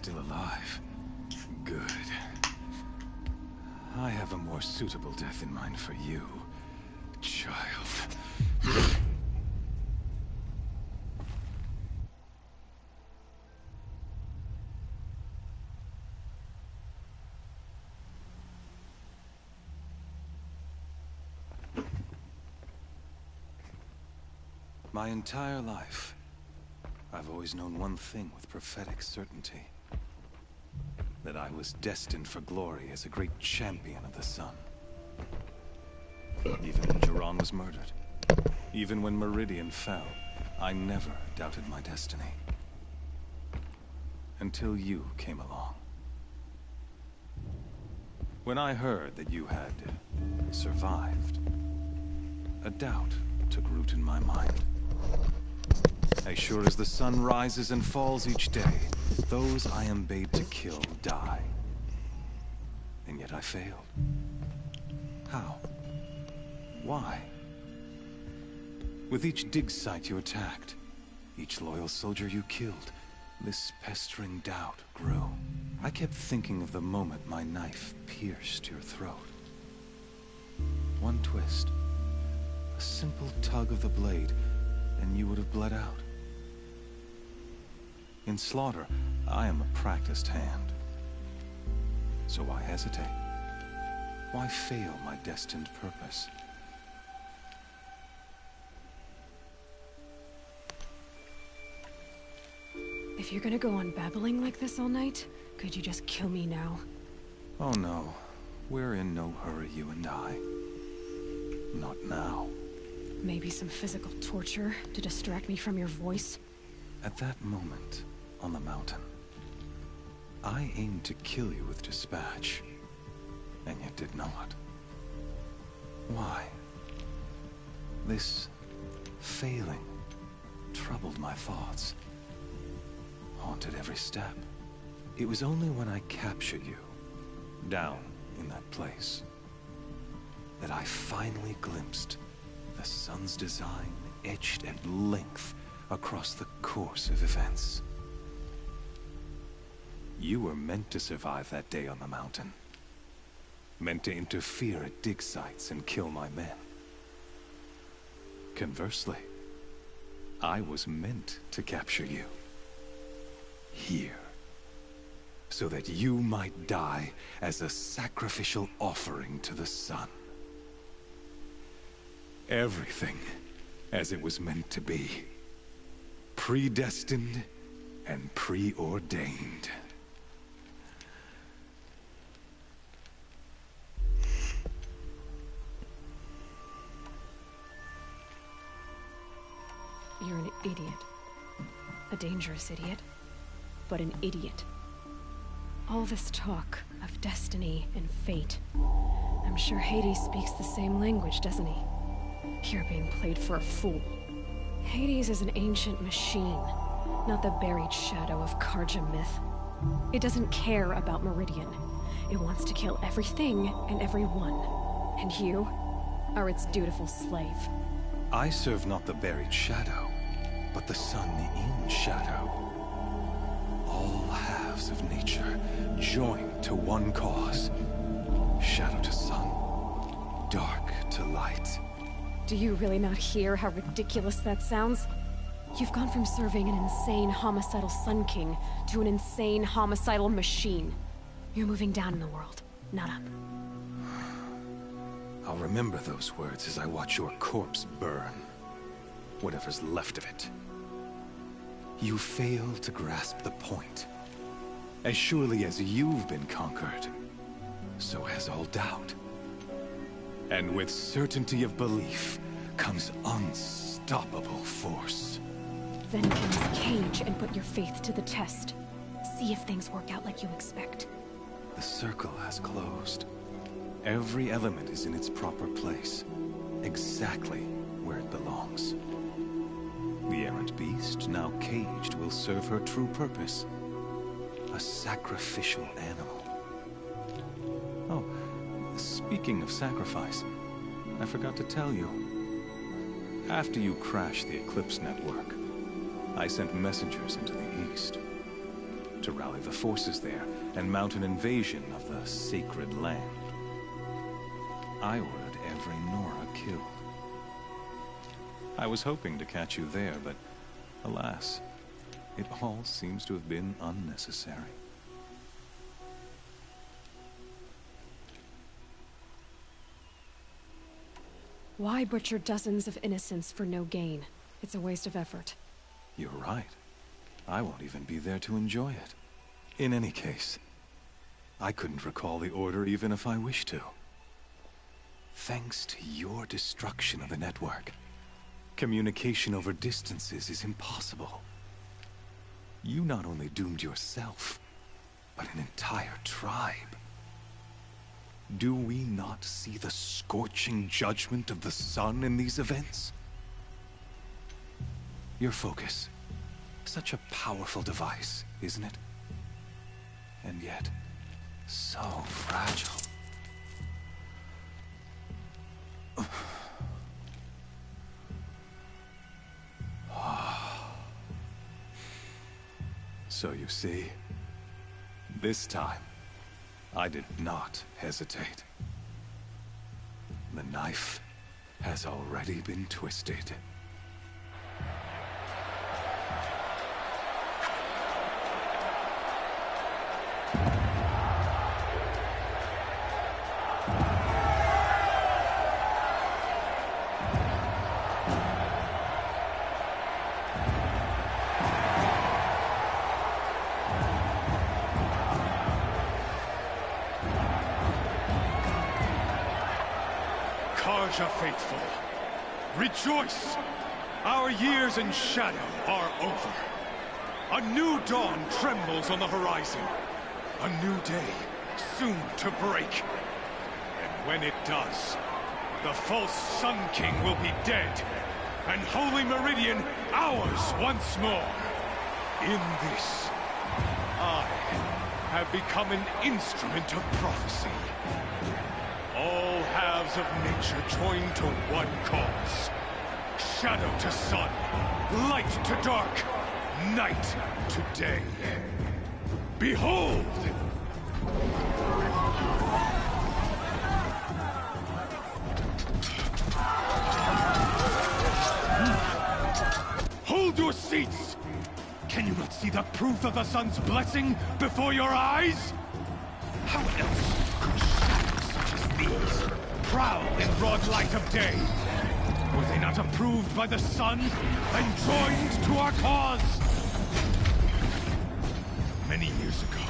still alive. Good. I have a more suitable death in mind for you, child. My entire life, I've always known one thing with prophetic certainty. That I was destined for glory as a great champion of the sun. Even when Jiran was murdered, even when Meridian fell, I never doubted my destiny. Until you came along. When I heard that you had survived, a doubt took root in my mind. As sure as the sun rises and falls each day, those I am bade to kill die. And yet I failed. How? Why? With each dig site you attacked, each loyal soldier you killed, this pestering doubt grew. I kept thinking of the moment my knife pierced your throat. One twist, a simple tug of the blade, and you would have bled out. In slaughter, I am a practiced hand. So why hesitate? Why fail my destined purpose? If you're gonna go on babbling like this all night, could you just kill me now? Oh no. We're in no hurry, you and I. Not now. Maybe some physical torture to distract me from your voice? At that moment, on the mountain, I aimed to kill you with dispatch, and yet did not. Why? This failing troubled my thoughts, haunted every step. It was only when I captured you, down in that place, that I finally glimpsed the sun's design etched at length across the course of events. You were meant to survive that day on the mountain. Meant to interfere at dig sites and kill my men. Conversely, I was meant to capture you. Here. So that you might die as a sacrificial offering to the sun. Everything as it was meant to be. Predestined and preordained. You're an idiot. A dangerous idiot. But an idiot. All this talk of destiny and fate. I'm sure Hades speaks the same language, doesn't he? You're being played for a fool. Hades is an ancient machine, not the buried shadow of Karja myth. It doesn't care about Meridian. It wants to kill everything and everyone. And you are its dutiful slave. I serve not the buried shadow, but the sun in shadow. All halves of nature joined to one cause. Shadow to sun, dark to light. Do you really not hear how ridiculous that sounds? You've gone from serving an insane homicidal Sun King to an insane homicidal machine. You're moving down in the world, not up. I'll remember those words as I watch your corpse burn. Whatever's left of it. You fail to grasp the point. As surely as you've been conquered, so has all doubt. And with certainty of belief comes unstoppable force. Then cleanse the cage and put your faith to the test. See if things work out like you expect. The circle has closed. Every element is in its proper place, exactly where it belongs. The errant beast, now caged, will serve her true purpose. A sacrificial animal. Oh, speaking of sacrifice, I forgot to tell you. After you crashed the Eclipse network, I sent messengers into the east. to rally the forces there and mount an invasion of the sacred land. I ordered every Nora killed. I was hoping to catch you there, but alas, it all seems to have been unnecessary. Why butcher dozens of innocents for no gain? It's a waste of effort. You're right. I won't even be there to enjoy it. In any case, I couldn't recall the order even if I wished to. Thanks to your destruction of the network, communication over distances is impossible. You not only doomed yourself, but an entire tribe. Do we not see the scorching judgment of the sun in these events? Your focus. Such a powerful device, isn't it? And yet, so fragile. So you see, this time, I did not hesitate. The knife has already been twisted. Faithful, rejoice! Our years in shadow are over. A new dawn trembles on the horizon. A new day soon to break. And when it does, the false Sun King will be dead, and Holy Meridian ours once more. In this, I have become an instrument of prophecy. All halves of nature join to one cause. Shadow to sun, light to dark, night to day. Behold! Hold your seats! Can you not see the proof of the sun's blessing before your eyes? How else could shadows such as these prowl in broad light of day? Were they not approved by the sun and joined to our cause? Many years ago,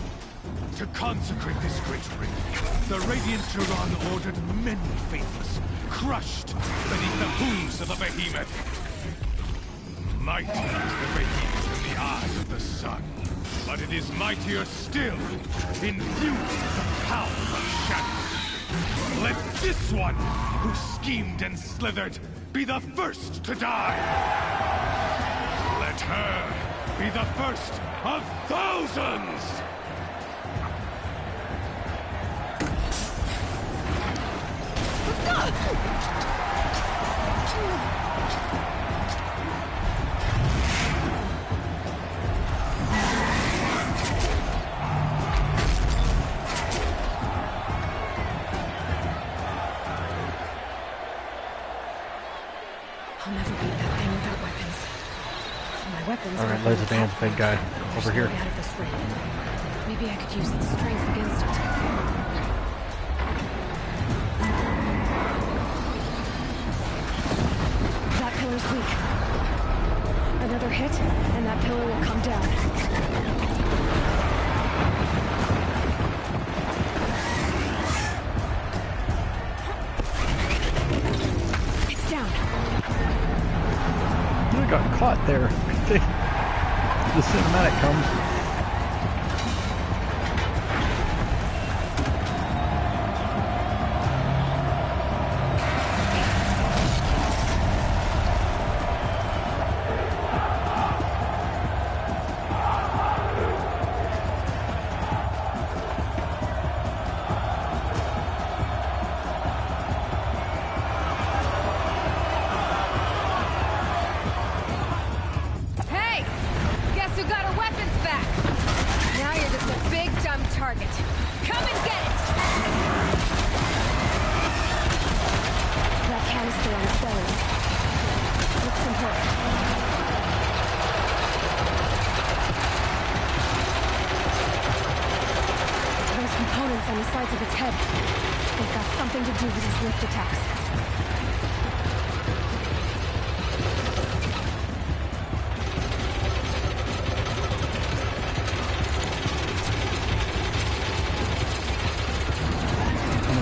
to consecrate this great ring, the Radiant Turan ordered many faithless, crushed beneath the hooves of the behemoth. Mighty is the behemoth in the eyes of the sun, but it is mightier still, infused with the power of shadow. Let this one, who schemed and slithered, be the first to die. Let her be the first of thousands! I'll never beat that thing without weapons. My weapons. Alright, there's a damn big guy over here. Out of this ring. Maybe I could use its strength against it. That pillar's weak. Another hit, and that pillar will come down. It's down. You got caught there. The cinematic comes. Hey! Guess who got her weapons back? Now you're just a big dumb target. Come and get it! That canister on his belly looks important. Those components on the sides of its head, they've got something to do with his lift attacks.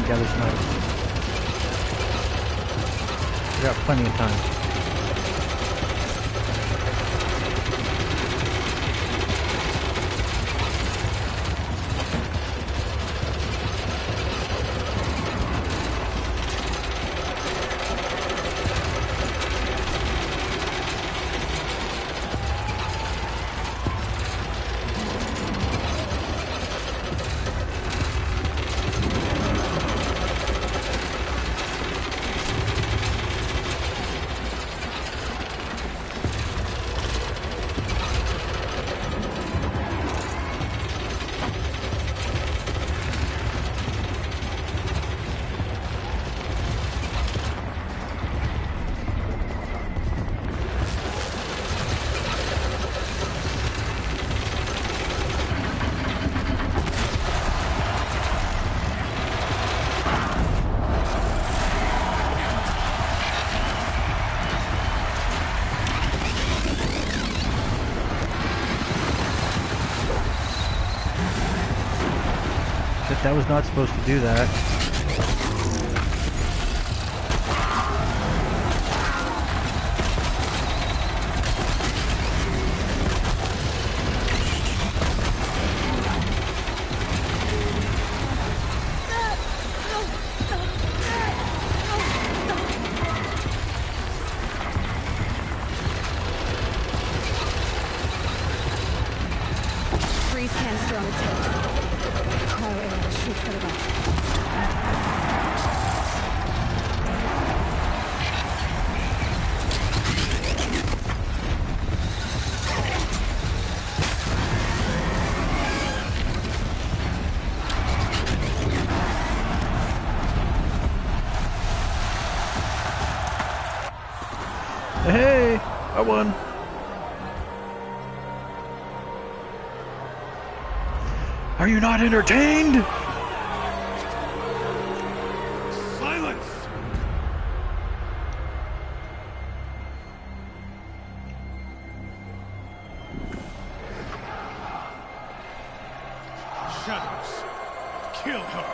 Gather sniper. We got plenty of time. That was not supposed to do that. Freeze canister on its head. Cryo arrow will shoot for the left. Hey, I won. Are you not entertained? Silence! Shadows, kill her!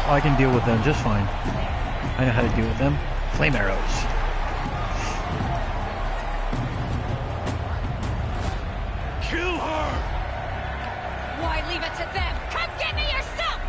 Oh, I can deal with them just fine. I know how to deal with them. Flame arrows. Kill her! Why leave it to them? Come get me yourself!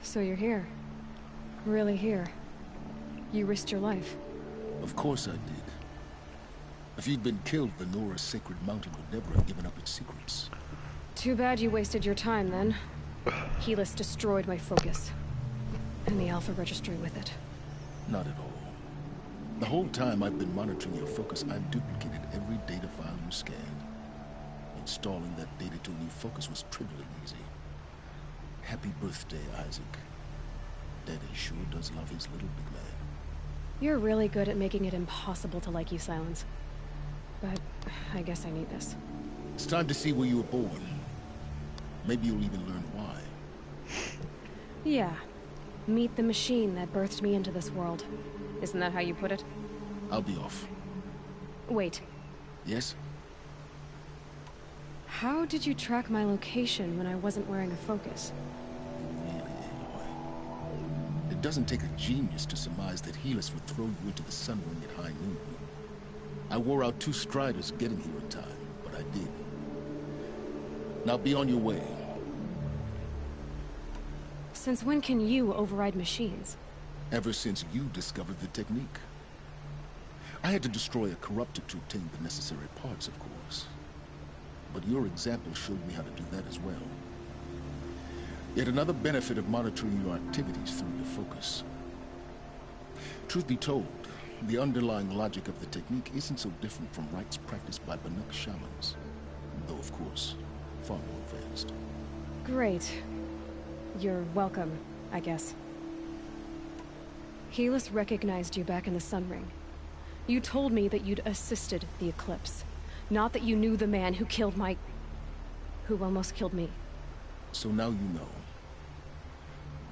So you're here. Really here. You risked your life. Of course I did. If you'd been killed, the Nora's sacred mountain would never have given up its secrets. Too bad you wasted your time, then. Helis destroyed my focus. And the Alpha Registry with it. Not at all. The whole time I've been monitoring your focus, I've duplicated every data file you scanned. Installing that data to a new focus was trivial and easy. Happy birthday, Isaac. Daddy sure does love his little big man. You're really good at making it impossible to like you, Silence. But I guess I need this. It's time to see where you were born. Maybe you'll even learn why. Yeah. Meet the machine that birthed me into this world. Isn't that how you put it? I'll be off. Wait. Yes? How did you track my location when I wasn't wearing a focus? Really, Aloy. It doesn't take a genius to surmise that Helis would throw you into the sun ring at high noon. I wore out 2 striders getting here in time, but I did. Now be on your way. Since when can you override machines? Ever since you discovered the technique. I had to destroy a corruptor to obtain the necessary parts, of course. But your example showed me how to do that as well. Yet another benefit of monitoring your activities through your focus. Truth be told, the underlying logic of the technique isn't so different from rites practiced by Banuk shamans. Though, of course, far more advanced. Great. You're welcome, I guess. Helis recognized you back in the Sun Ring. You told me that you'd assisted the Eclipse. Not that you knew the man who killed who almost killed me. So now you know.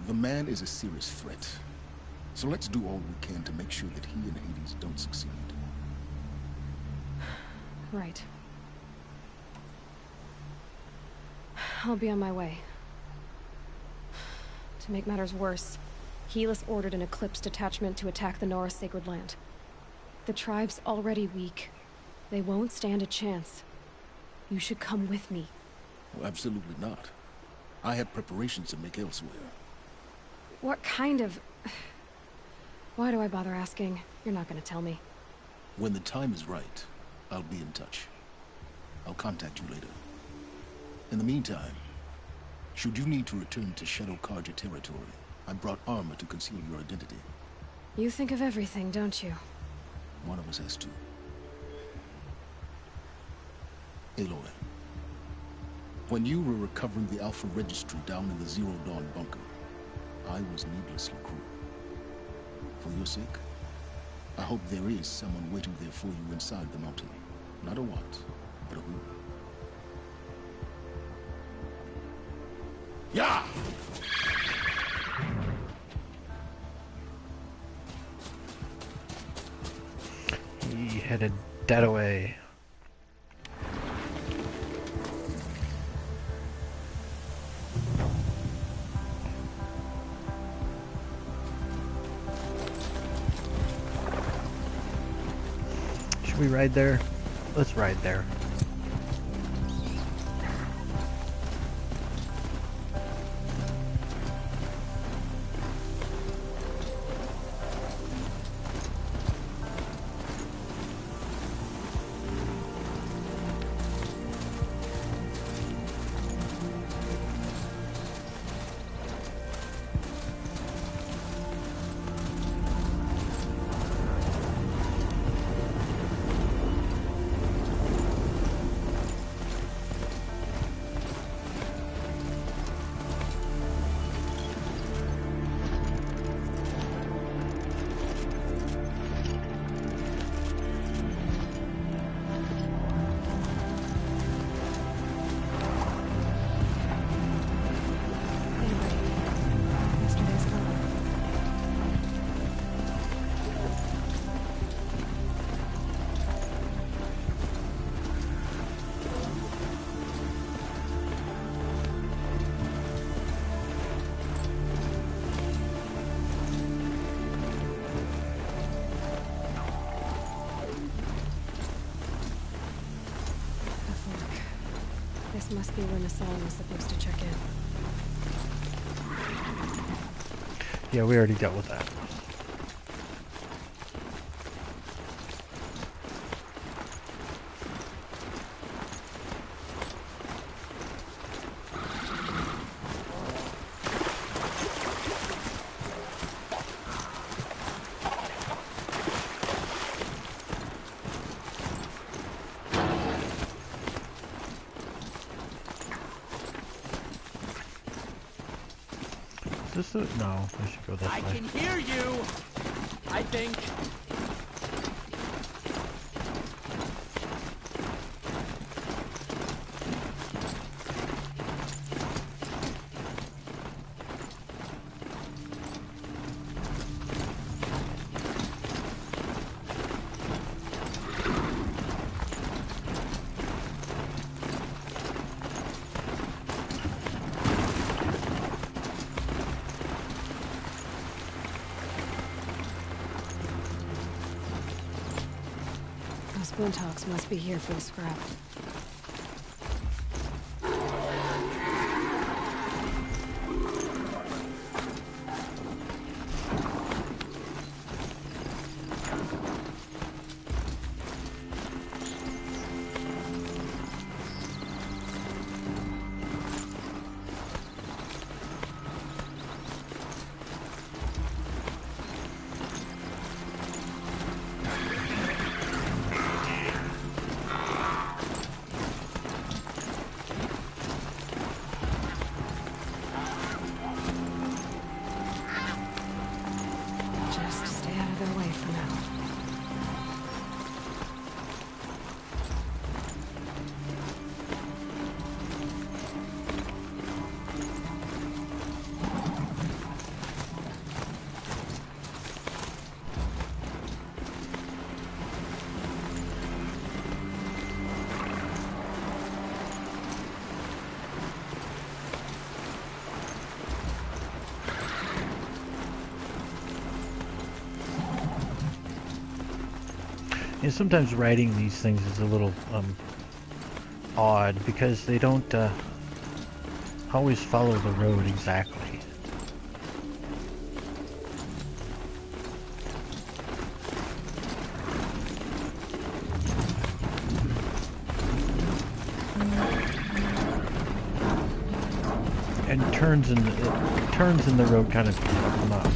The man is a serious threat. So let's do all we can to make sure that he and Hades don't succeed. Right. I'll be on my way. To make matters worse, Helis ordered an Eclipse detachment to attack the Nora Sacred Land. The tribe's already weak. They won't stand a chance. You should come with me. Well, absolutely not. I have preparations to make elsewhere. What kind of... Why do I bother asking? You're not gonna tell me. When the time is right, I'll be in touch. I'll contact you later. In the meantime, should you need to return to Shadow Karja territory, I brought armor to conceal your identity. You think of everything, don't you? One of us has to. Aloy, when you were recovering the Alpha Registry down in the Zero Dawn bunker, I was needlessly cruel. For your sake, I hope there is someone waiting there for you inside the mountain. Not a what, but a who. Yeah! He headed that away. Should we ride there? Let's ride there. This must be where Nassan was supposed to check in. Yeah, we already dealt with that. this the... No, I should go this way. I can hear you! I think. Splintox must be here for the scrap. You know, sometimes writing these things is a little odd because they don't always follow the road exactly. And turns in the road kind of come up.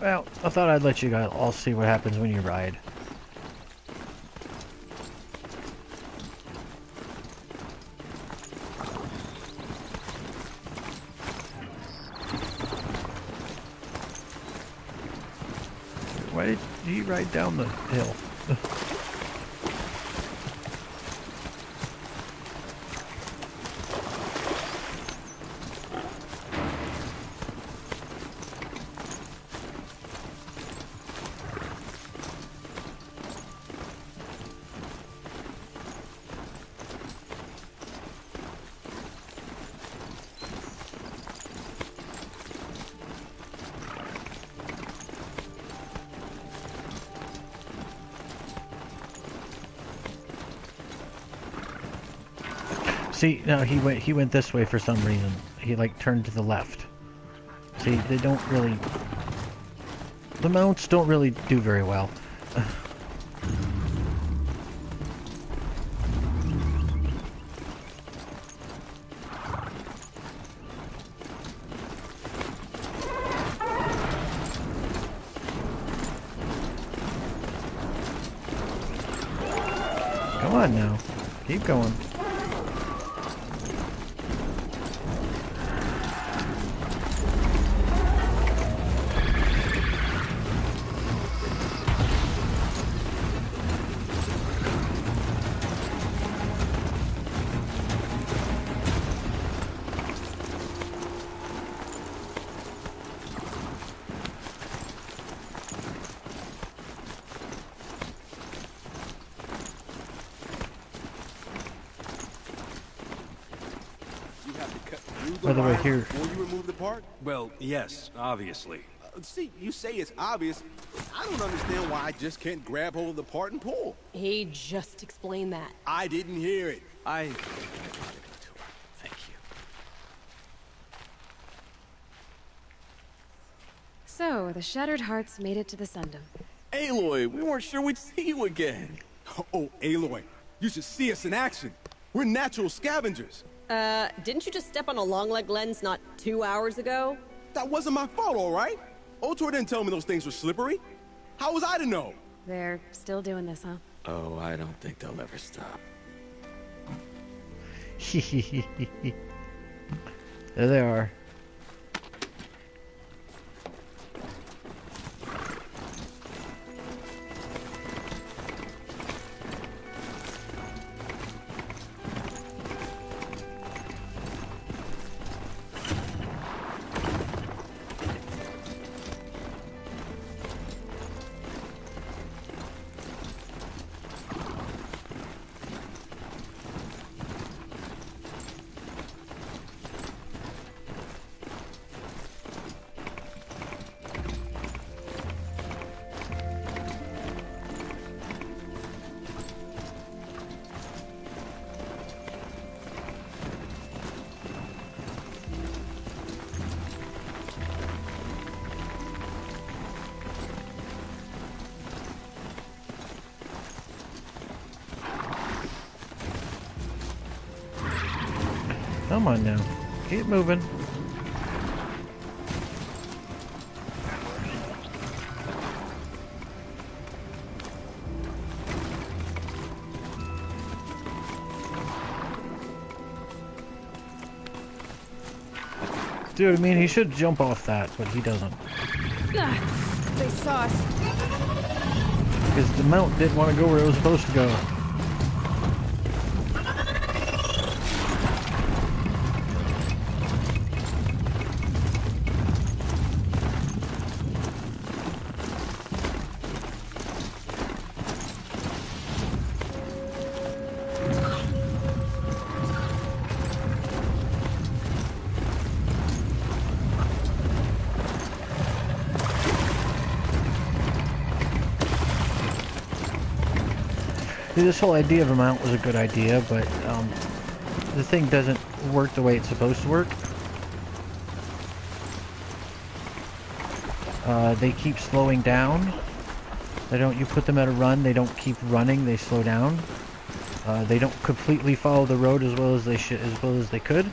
Well, I thought I'd let you guys all see what happens when you ride. Why did you ride down the hill? See, no, he went this way for some reason. He like turned to the left. See, they don't really... The mounts don't really do very well. Come on now. Keep going. By the way, here... Before you remove the part? Well, yes, obviously. See, you say it's obvious. I don't understand why I just can't grab hold of the part and pull. He just explained that. I didn't hear it. Thank you. So, the Shattered Hearts made it to the Sundom. Aloy, we weren't sure we'd see you again. Oh, Aloy, you should see us in action. We're natural scavengers. Didn't you just step on a long-leg lens not 2 hours ago? That wasn't my fault, all right? Otor didn't tell me those things were slippery. How was I to know? They're still doing this, huh? Oh, I don't think they'll ever stop. There they are. Come on now. Keep moving. Dude, I mean, he should jump off that, but he doesn't. They saw us. Because the mount didn't want to go where it was supposed to go. See, this whole idea of a mount was a good idea, but the thing doesn't work the way it's supposed to work. They keep slowing down. They don't. You put them at a run, they don't keep running. They slow down. They don't completely follow the road as well as they should, as well as they could.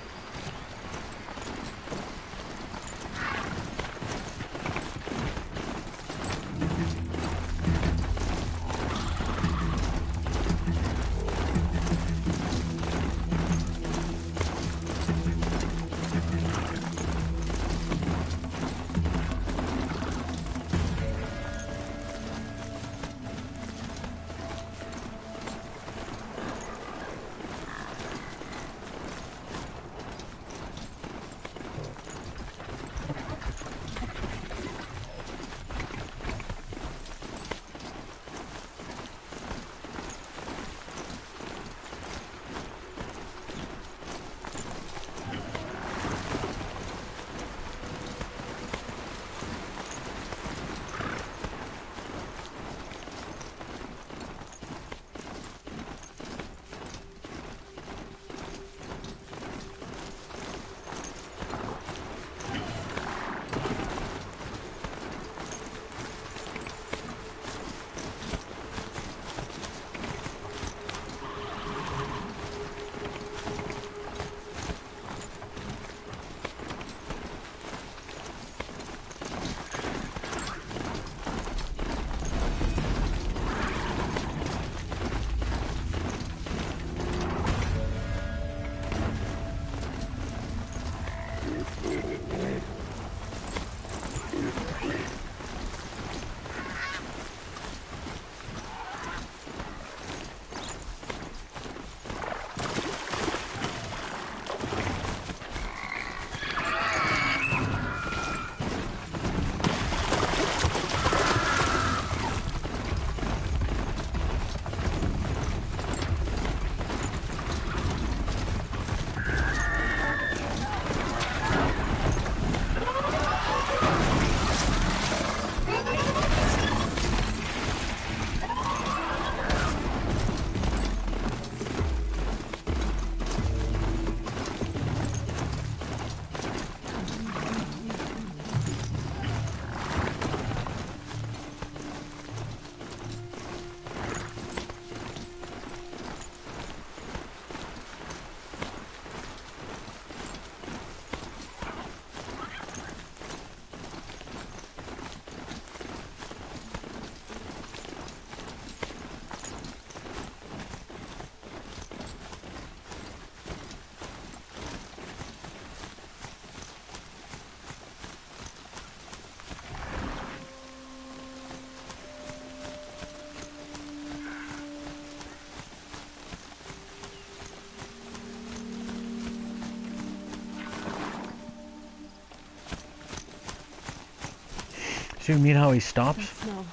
Do you mean how he stops? That smell.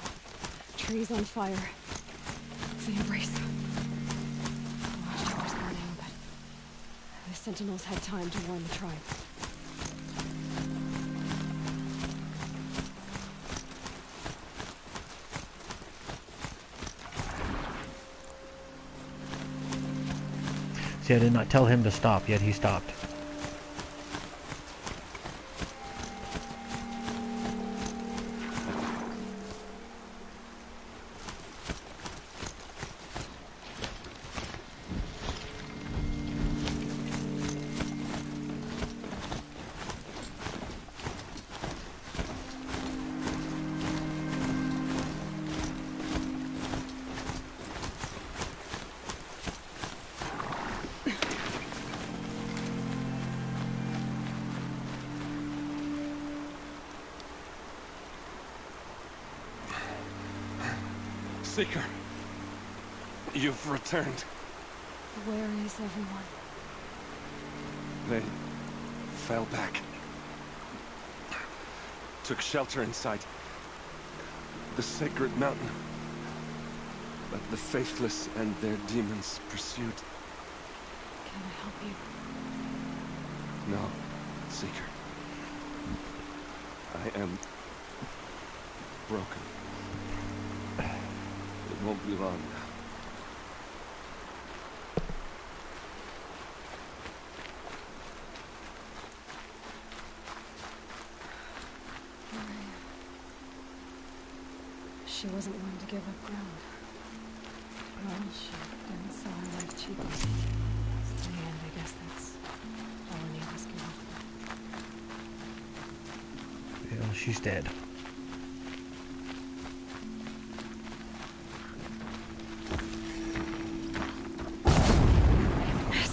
Trees on fire. It's the embrace. The watchtower's burning, but the sentinels had time to warn the tribe. See, I did not tell him to stop, yet he stopped. Seeker, you've returned. Where is everyone? They fell back. Took shelter inside the sacred mountain. But the faithless and their demons pursued. Can I help you? No, Seeker. I am broken. It won't be long now. She wasn't one to give up ground. Well, she didn't sell her life cheaply. In the end, I guess that's all any of us can offer. Yeah, she's dead.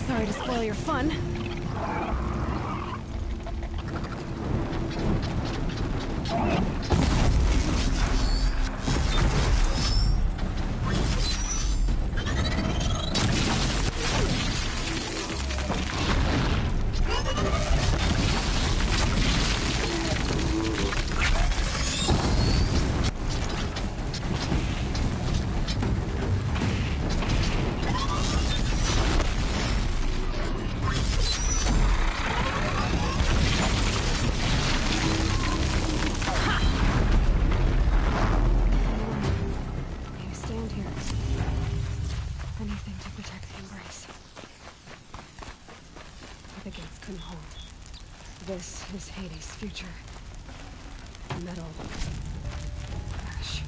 Sorry to spoil your fun. This is Hades' future. Metal. Ash.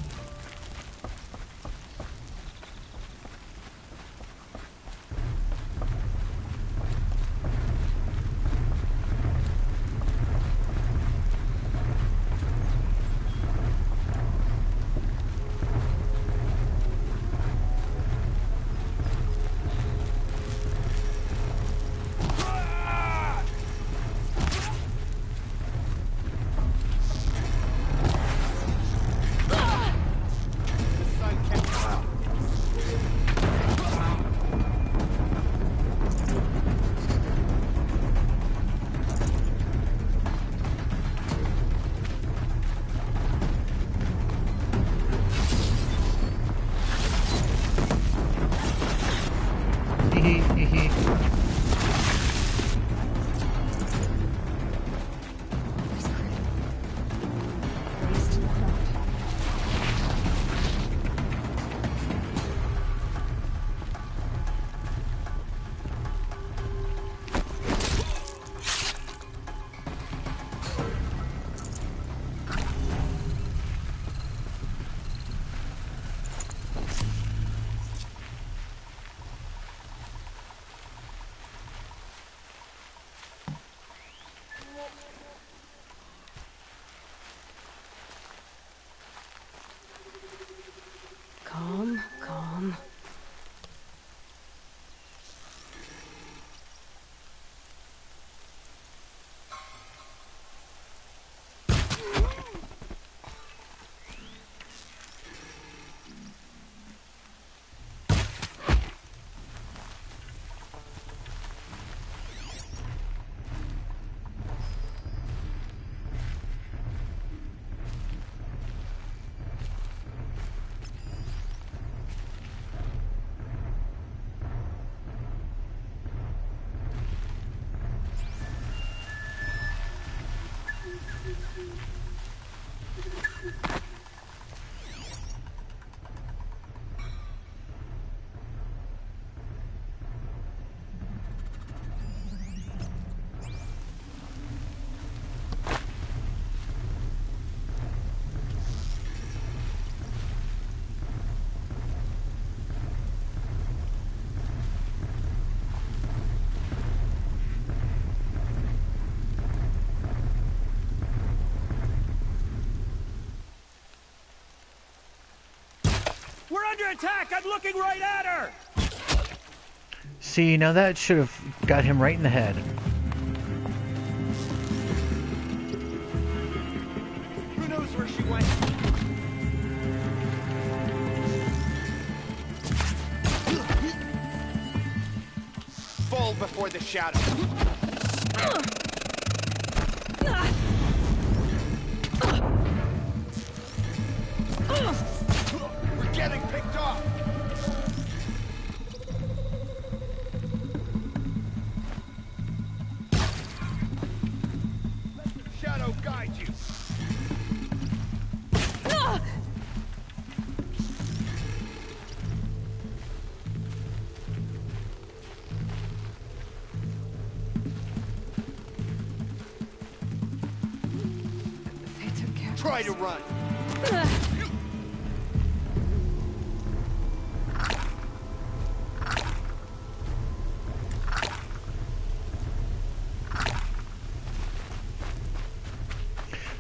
We're under attack! I'm looking right at her! See, now that should have got him right in the head. Who knows where she went? Fall before the shadow. We're getting picked off! Let the shadow guide you! They took care of Try us. to run!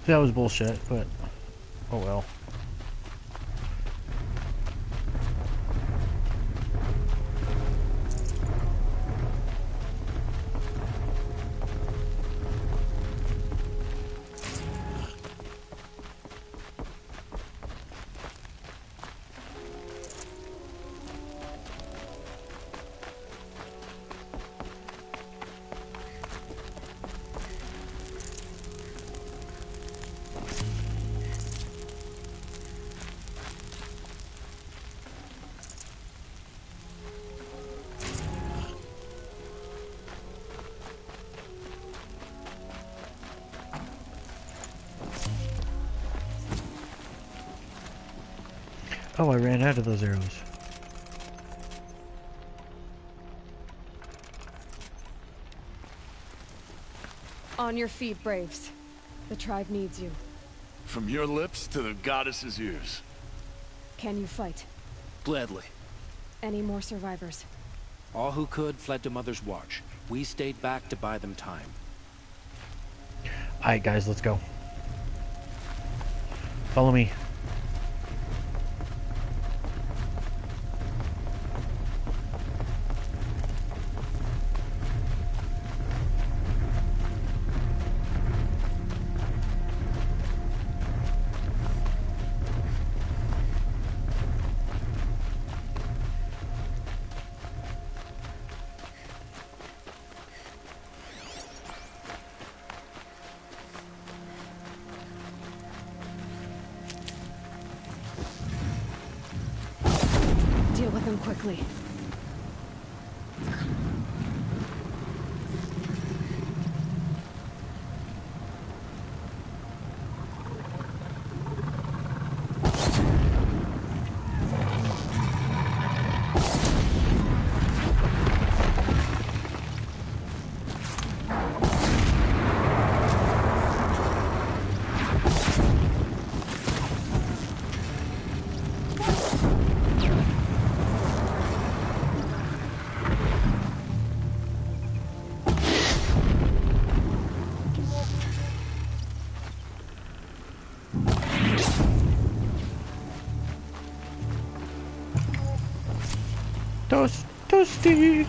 That was bullshit, but oh well. Oh, I ran out of those arrows. On your feet, Braves. The tribe needs you. From your lips to the goddess's ears. Can you fight? Gladly. Any more survivors? All who could fled to Mother's Watch. We stayed back to buy them time. Alright guys, let's go. Follow me. Deal with them quickly. Toasty.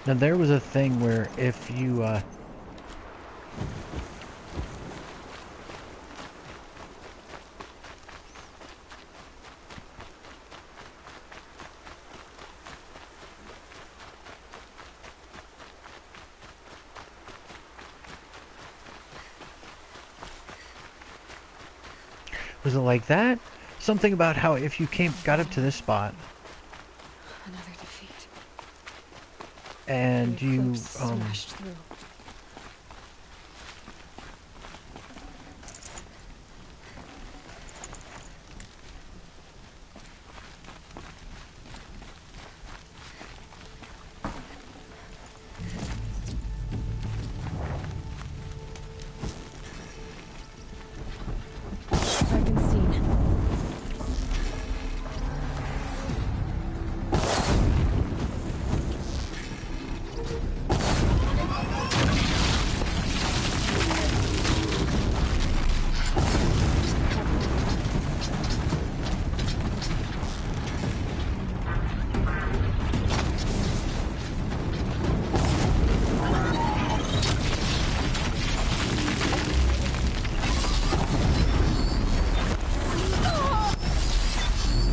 Now there was a thing where if you Was it like that? Something about how if you got up to this spot Another defeat. and The you eclipse smashed through.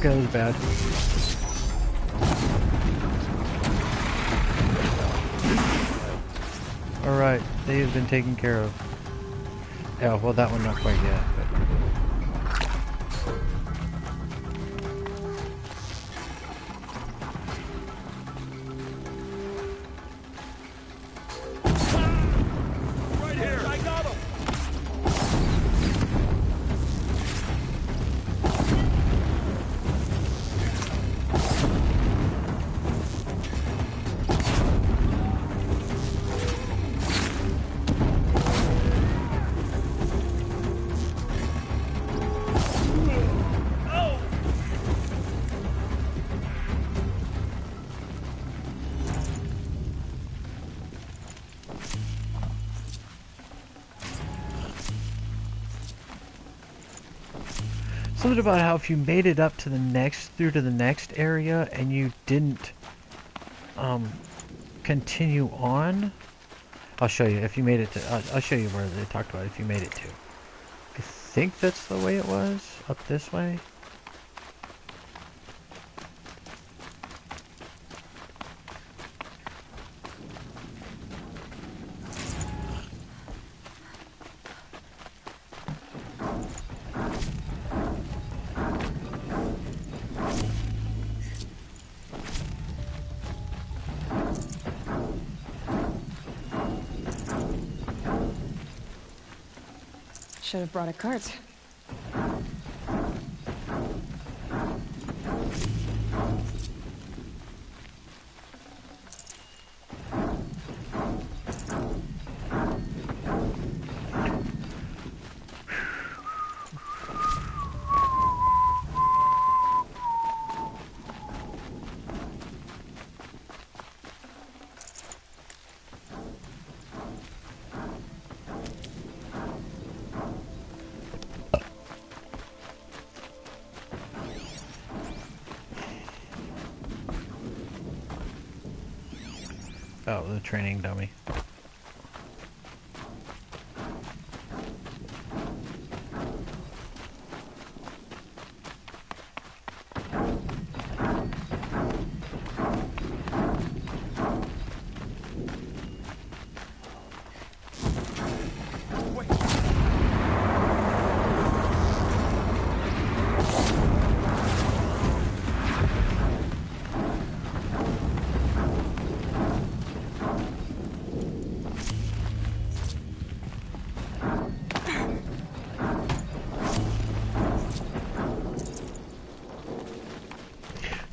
Goes bad. Alright, they have been taken care of. Yeah, well that one not quite yet, but... Right here! I got him! Something about how if you made it up to the next, through to the next area, and you didn't, continue on, I'll show you, if you made it to, I'll show you where they talked about if you made it to. I think that's the way it was, up this way. Should have brought a cart. Oh, the training dummy.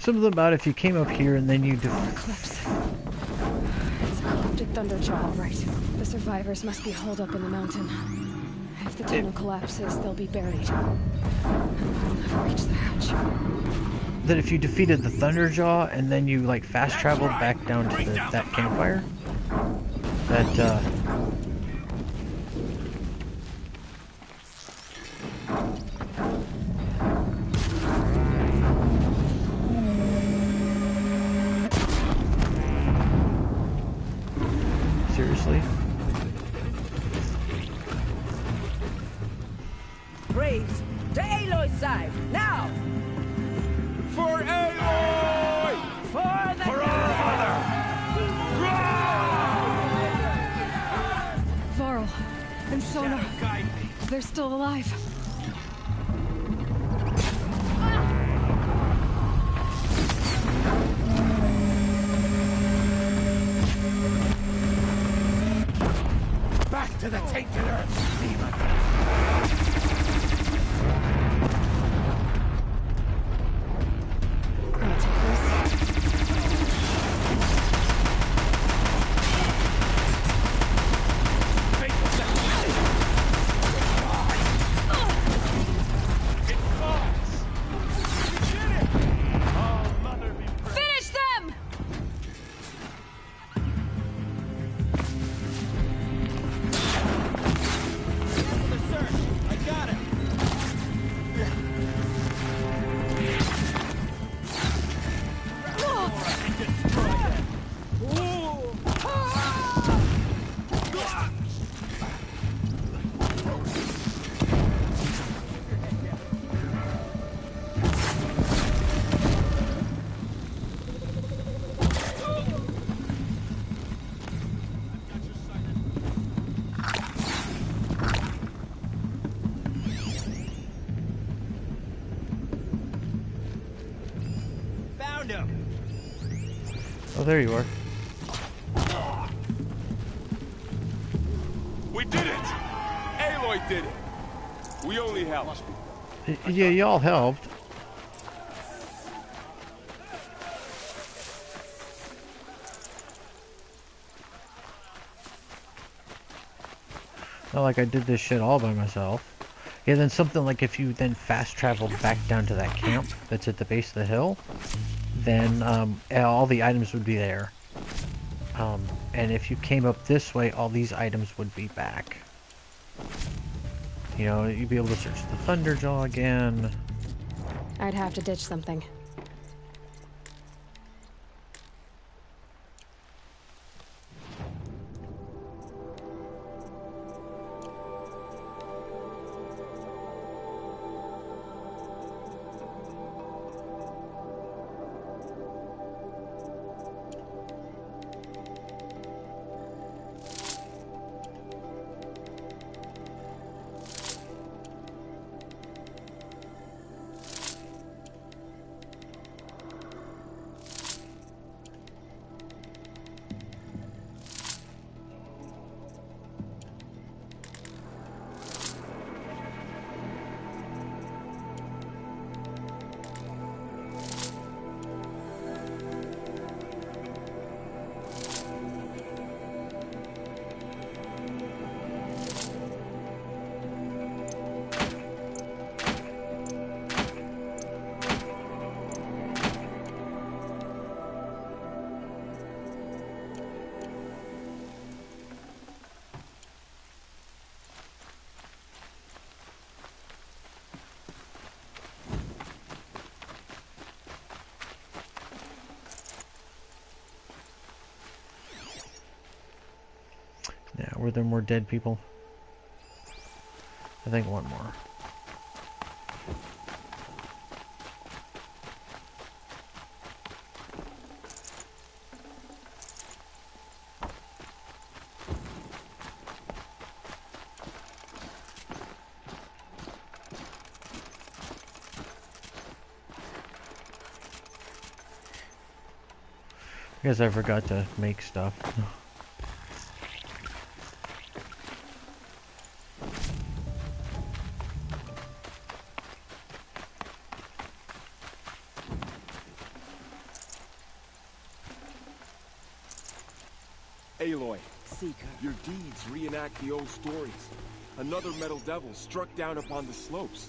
Something about if you came up here and then you Eclipse. It's a corrupted Thunderjaw, all right. The survivors must be holed up in the mountain. If the tunnel collapses, they'll be buried. I'll never reach the hatch. that if you defeated the Thunderjaw and then you like fast traveled back down to that campfire, that seriously? Braves, to Aloy's side, now! For Aloy! For the For our mother! Varl and Sona, they're still alive. To the tainted earth, demon! I'll take this. Finish them! I got it! Found him! Oh, there you are. We did it! Aloy did it! We only helped. Yeah, y'all helped. Not like I did this shit all by myself. Yeah, then something like if you then fast traveled back down to that camp that's at the base of the hill, then all the items would be there. And if you came up this way, all these items would be back. You know, you'd be able to search the Thunderjaw again. I'd have to ditch something. Yeah, were there more dead people? I think one more. I guess I forgot to make stuff. Aloy, Seeker. your deeds reenact the old stories. Another metal devil struck down upon the slopes.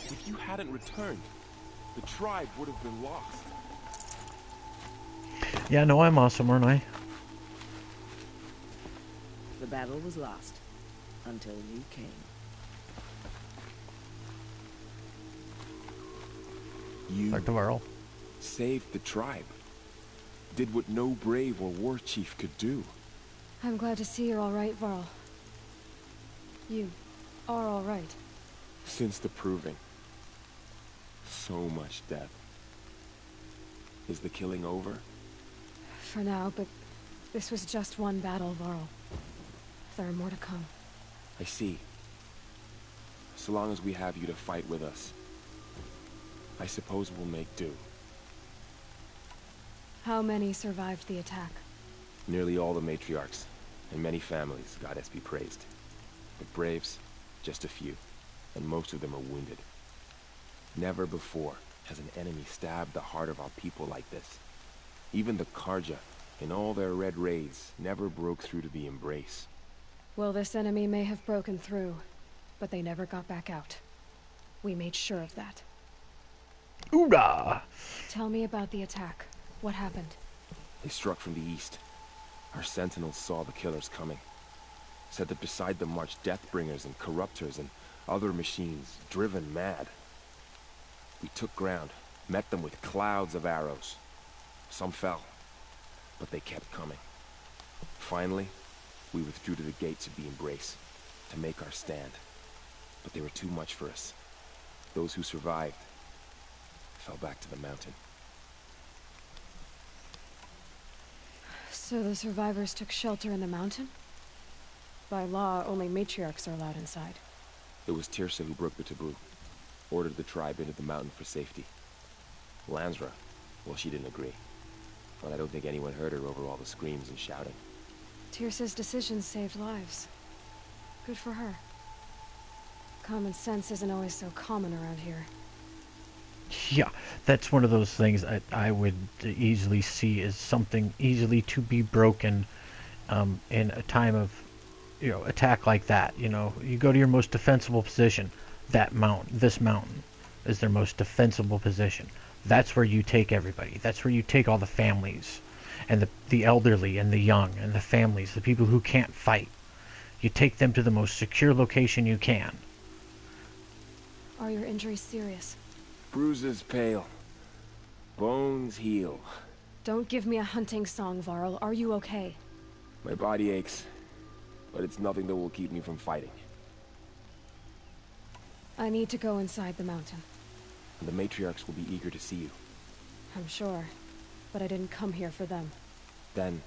If you hadn't returned, the tribe would have been lost. Yeah, no, I'm awesome, aren't I? The battle was lost until you came. You Dr. Varl. saved the tribe. Did what no brave or war chief could do. I'm glad to see you're all right, Varl. You are all right. Since the proving. So much death. Is the killing over? For now, but this was just one battle, Varl. There are more to come. I see. So long as we have you to fight with us, I suppose we'll make do. How many survived the attack? Nearly all the matriarchs, and many families, goddess be praised. The Braves, just a few, and most of them are wounded. Never before has an enemy stabbed the heart of our people like this. Even the Karja, in all their red raids, never broke through to the Embrace. Well, this enemy may have broken through, but they never got back out. We made sure of that. Hoorah! Tell me about the attack. What happened? They struck from the east. Our sentinels saw the killers coming. Said that beside them marched Deathbringers and Corruptors and other machines, driven mad. We took ground, met them with clouds of arrows. Some fell, but they kept coming. Finally, we withdrew to the gates of the Embrace to make our stand. But they were too much for us. Those who survived fell back to the mountain. So the survivors took shelter in the mountain? By law, only matriarchs are allowed inside. It was Tirsa who broke the taboo, ordered the tribe into the mountain for safety. Lansra, well, she didn't agree. But I don't think anyone heard her over all the screams and shouting. Tirsa's decision saved lives. Good for her. Common sense isn't always so common around here. Yeah, that's one of those things that I would easily see as something easily to be broken in a time of, attack like that. You go to your most defensible position. This mountain is their most defensible position. That's where you take everybody. That's where you take all the families and the elderly and the young and the families, the people who can't fight. You take them to the most secure location you can. Are your injuries serious? Bruises pale. Bones heal. Don't give me a hunting song, Varl. Are you okay? My body aches, but it's nothing that will keep me from fighting. I need to go inside the mountain. And the matriarchs will be eager to see you. I'm sure, but I didn't come here for them. Then,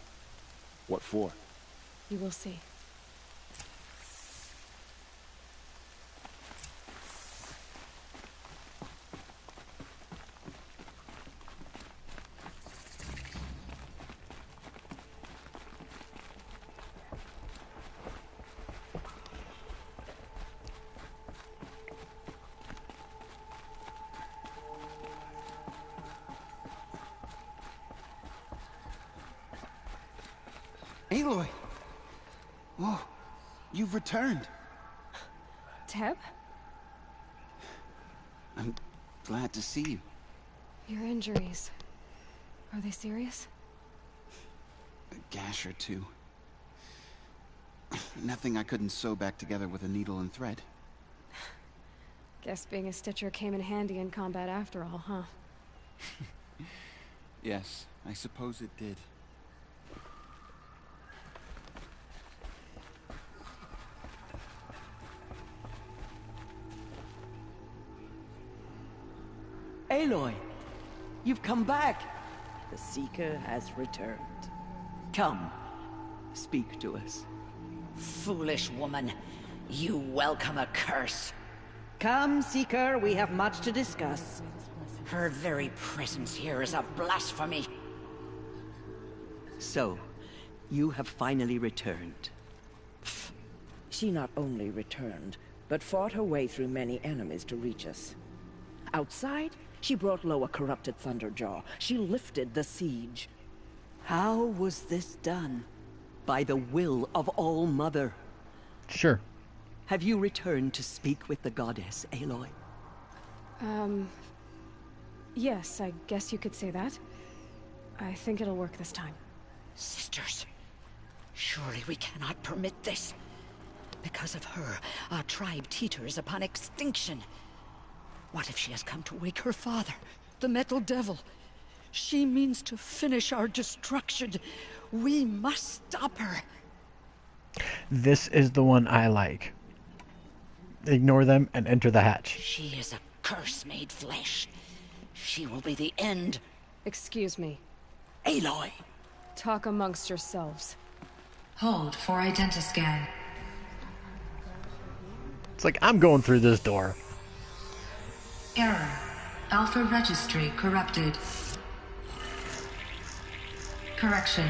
what for? You will see. Aloy! Oh, you've returned. Teb? I'm glad to see you. Your injuries. Are they serious? A gash or two. Nothing I couldn't sew back together with a needle and thread. Guess being a stitcher came in handy in combat after all, huh? Yes, I suppose it did. Aloy, you've come back. The Seeker has returned. Come, speak to us. Foolish woman, you welcome a curse. Come, Seeker, we have much to discuss. Her very presence here is a blasphemy. So, you have finally returned. She not only returned, but fought her way through many enemies to reach us. Outside, she brought low a corrupted Thunderjaw. She lifted the siege. How was this done? By the will of All-Mother. Sure. Have you returned to speak with the goddess, Aloy? Yes, I guess you could say that. I think it'll work this time. Sisters, surely we cannot permit this. Because of her, our tribe teeters upon extinction. What if she has come to wake her father, the Metal Devil? She means to finish our destruction. We must stop her. This is the one I like. Ignore them and enter the hatch. She is a curse made flesh. She will be the end. Excuse me. Aloy! Talk amongst yourselves. Hold for identiscan. It's like, I'm going through this door. Error. Alpha registry corrupted. Correction.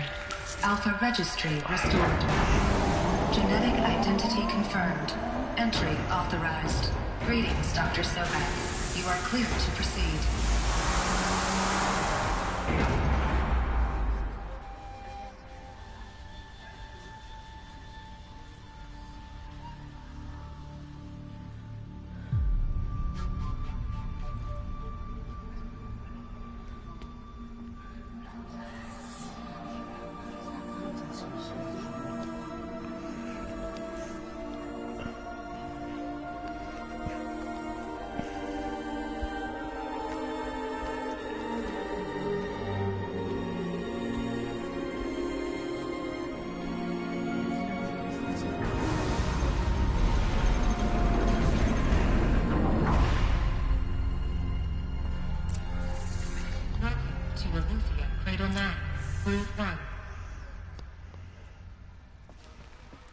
Alpha registry restored. Genetic identity confirmed. Entry authorized. Greetings, Dr. Sobek. You are clear to proceed.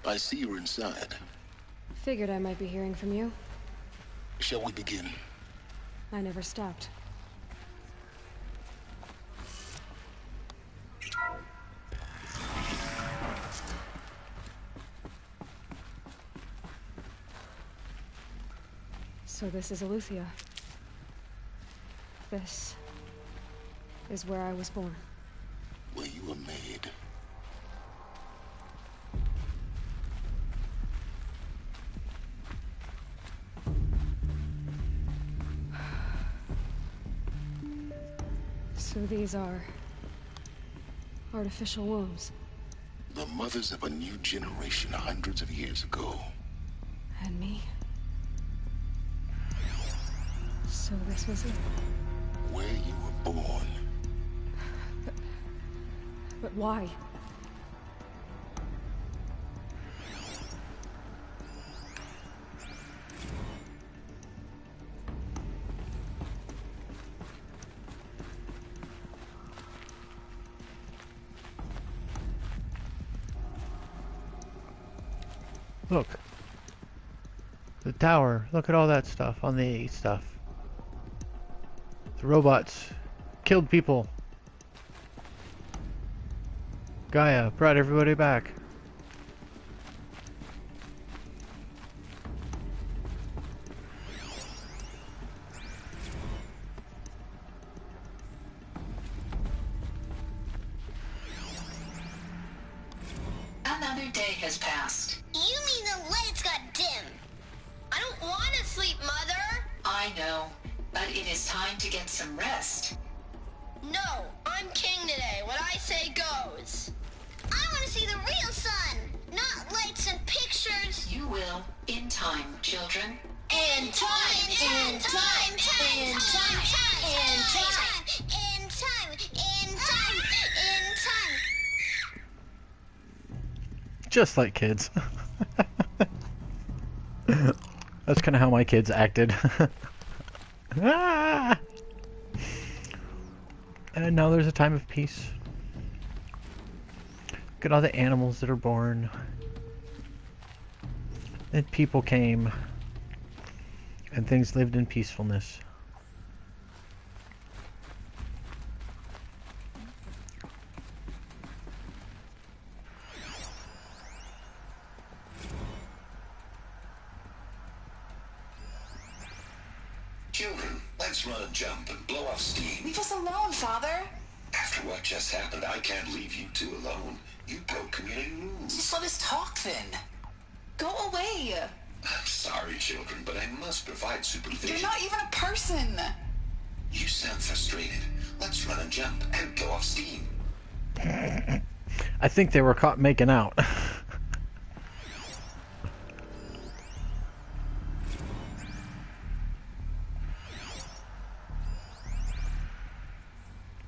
I see you're inside. Figured I might be hearing from you. Shall we begin? I never stopped. So this is Eleuthia. This is where I was born. Where you were made. So these are artificial wombs. The mothers of a new generation hundreds of years ago. And me. So this was it. Where you were born. But why? Look. The tower. Look at all that stuff on the stuff. The robots killed people. Gaia brought everybody back. Another day has passed. You mean the lights got dim? I don't want to sleep, Mother! I know, but it is time to get some rest. No, I'm king today. What I say goes. I want to see the real sun, not lights and pictures. You will, in time, children. In time, in time, in time, in time, in time, in time, in time. Just like kids. That's kind of how my kids acted. Ah! And now there's a time of peace. Look at all the animals that are born. And people came. And things lived in peacefulness. Children, let's run and jump and blow off steam. Leave us alone, Father. After what just happened, I can't leave you two alone. You broke community rules. Just let us talk then. Go away. I'm sorry, children, but I must provide supervision. You're not even a person. You sound frustrated. Let's run and jump and blow off steam. I think they were caught making out.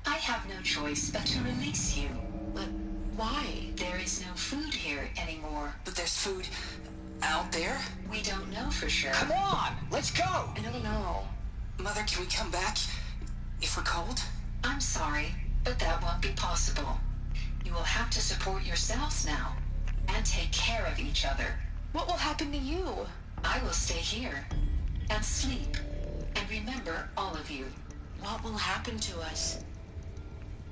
I have no choice but to release you. But why? There is no food here anymore. But there's food out there? We don't know for sure. Come on, let's go. I don't know. Mother, can we come back if we're cold? I'm sorry, but that won't be possible. You will have to support yourselves now and take care of each other. What will happen to you? I will stay here and sleep and remember all of you. What will happen to us?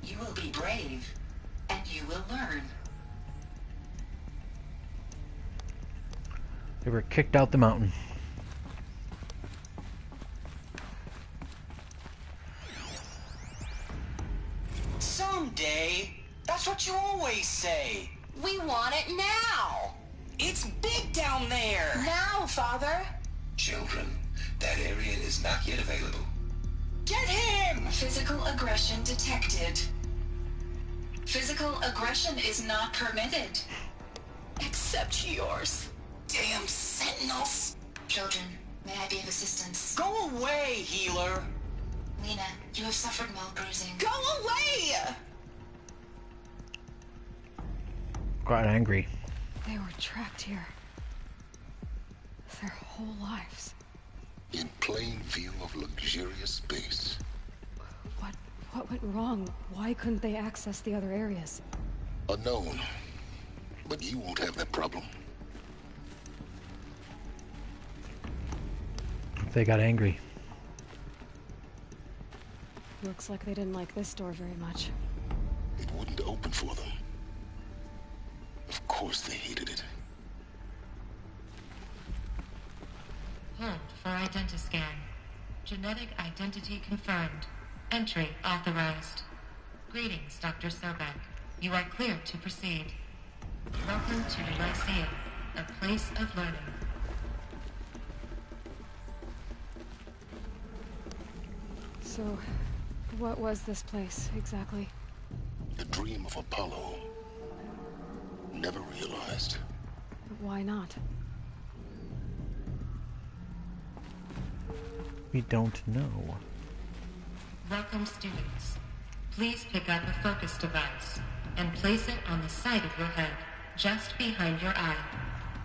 You will be brave and you will learn. They were kicked out the mountain. Someday. That's what you always say. We want it now. It's big down there. Now, Father. Children, that area is not yet available. Get him! Physical aggression detected. Physical aggression is not permitted. Except yours. Damn sentinels. Children, may I be of assistance? Go away, healer. Nina, you have suffered mild bruising. Go away! Got angry. They were trapped here. Their whole lives. In plain view of luxurious space. What went wrong? Why couldn't they access the other areas? Unknown. But you won't have that problem. They got angry. Looks like they didn't like this door very much. It wouldn't open for them. Of course they hated it. Hold for identiscan. Genetic identity confirmed. Entry authorized. Greetings, Dr. Sobek. You are cleared to proceed. Welcome to Lyceum, a place of learning. So, what was this place, exactly? The dream of Apollo. Never realized. But why not? We don't know. Welcome, students. Please pick up a focus device and place it on the side of your head, just behind your eye.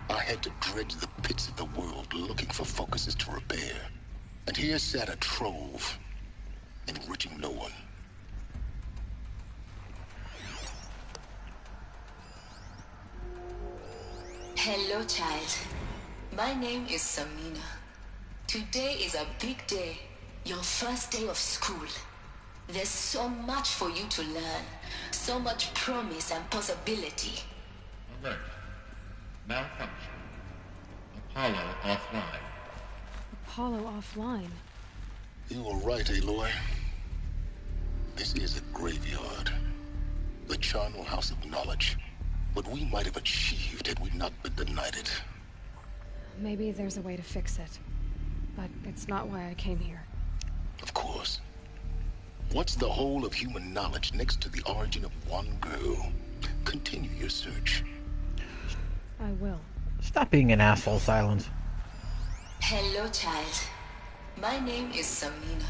I had to dredge the pits of the world looking for focuses to repair. And here sat a trove, enriching no one. Hello, child. My name is Samina. Today is a big day. Your first day of school. There's so much for you to learn. So much promise and possibility. Alert. Malfunction. Apollo offline. Apollo offline? You were right, Aloy. This is a graveyard. The charnel house of knowledge. What we might have achieved had we not been denied it. Maybe there's a way to fix it. But it's not why I came here. Of course. What's the whole of human knowledge next to the origin of one girl? Continue your search. I will. Stop being an asshole, Silence. Hello, child. My name is Samina.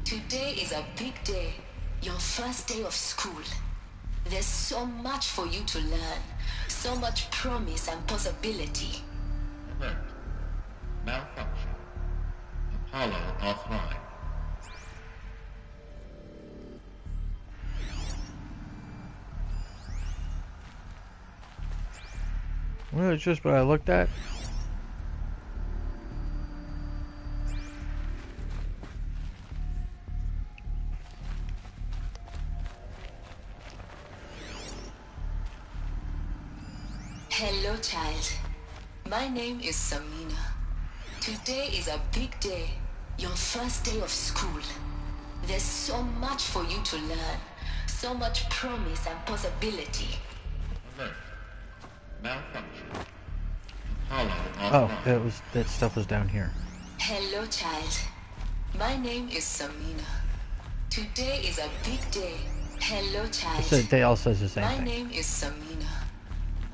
Today is a big day. Your first day of school. There's so much for you to learn. So much promise and possibility. Alert. Malfunction. Apollo offline. Well, it's just what I looked at. Hello, child. My name is Samina. Today is a big day. Your first day of school. There's so much for you to learn. So much promise and possibility. Alert. Malfunction. Apollo Oh, offline. that stuff was down here. Hello, child. My name is Samina. Today is a big day. Hello, child. They all says the same My thing. name is Samina.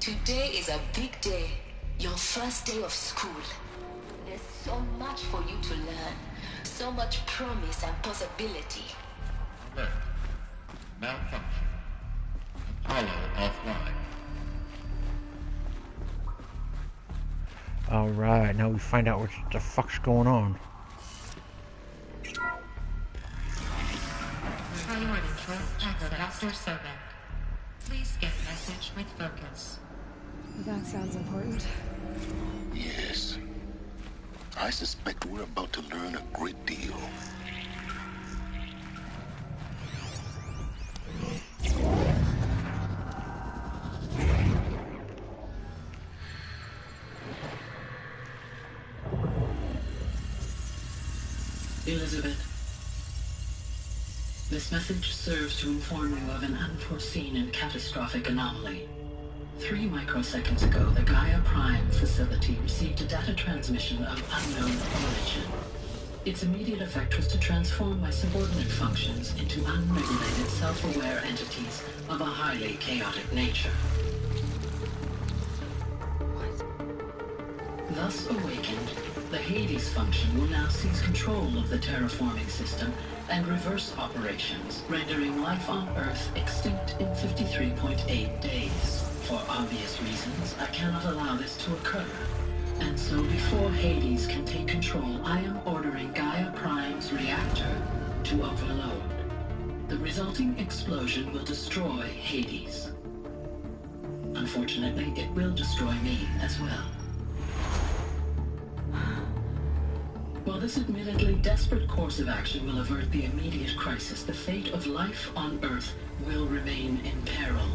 Today is a big day. Your first day of school. There's so much for you to learn. So much promise and possibility. Alert. Malfunction. Apollo offline. Alright, now we find out what the fuck's going on. Priority Echo Dr. Sobek. Please get message with focus. That sounds important. Yes. I suspect we're about to learn a great deal. Elizabeth, this message serves to inform you of an unforeseen and catastrophic anomaly. 3 microseconds ago, the Gaia Prime facility received a data transmission of unknown origin. Its immediate effect was to transform my subordinate functions into unregulated, self-aware entities of a highly chaotic nature. Thus awakened, the Hades function will now seize control of the terraforming system and reverse operations, rendering life on Earth extinct in 53.8 days. For obvious reasons, I cannot allow this to occur. And so before Hades can take control, I am ordering Gaia Prime's reactor to overload. The resulting explosion will destroy Hades. Unfortunately, it will destroy me as well. While this admittedly desperate course of action will avert the immediate crisis, the fate of life on Earth will remain in peril.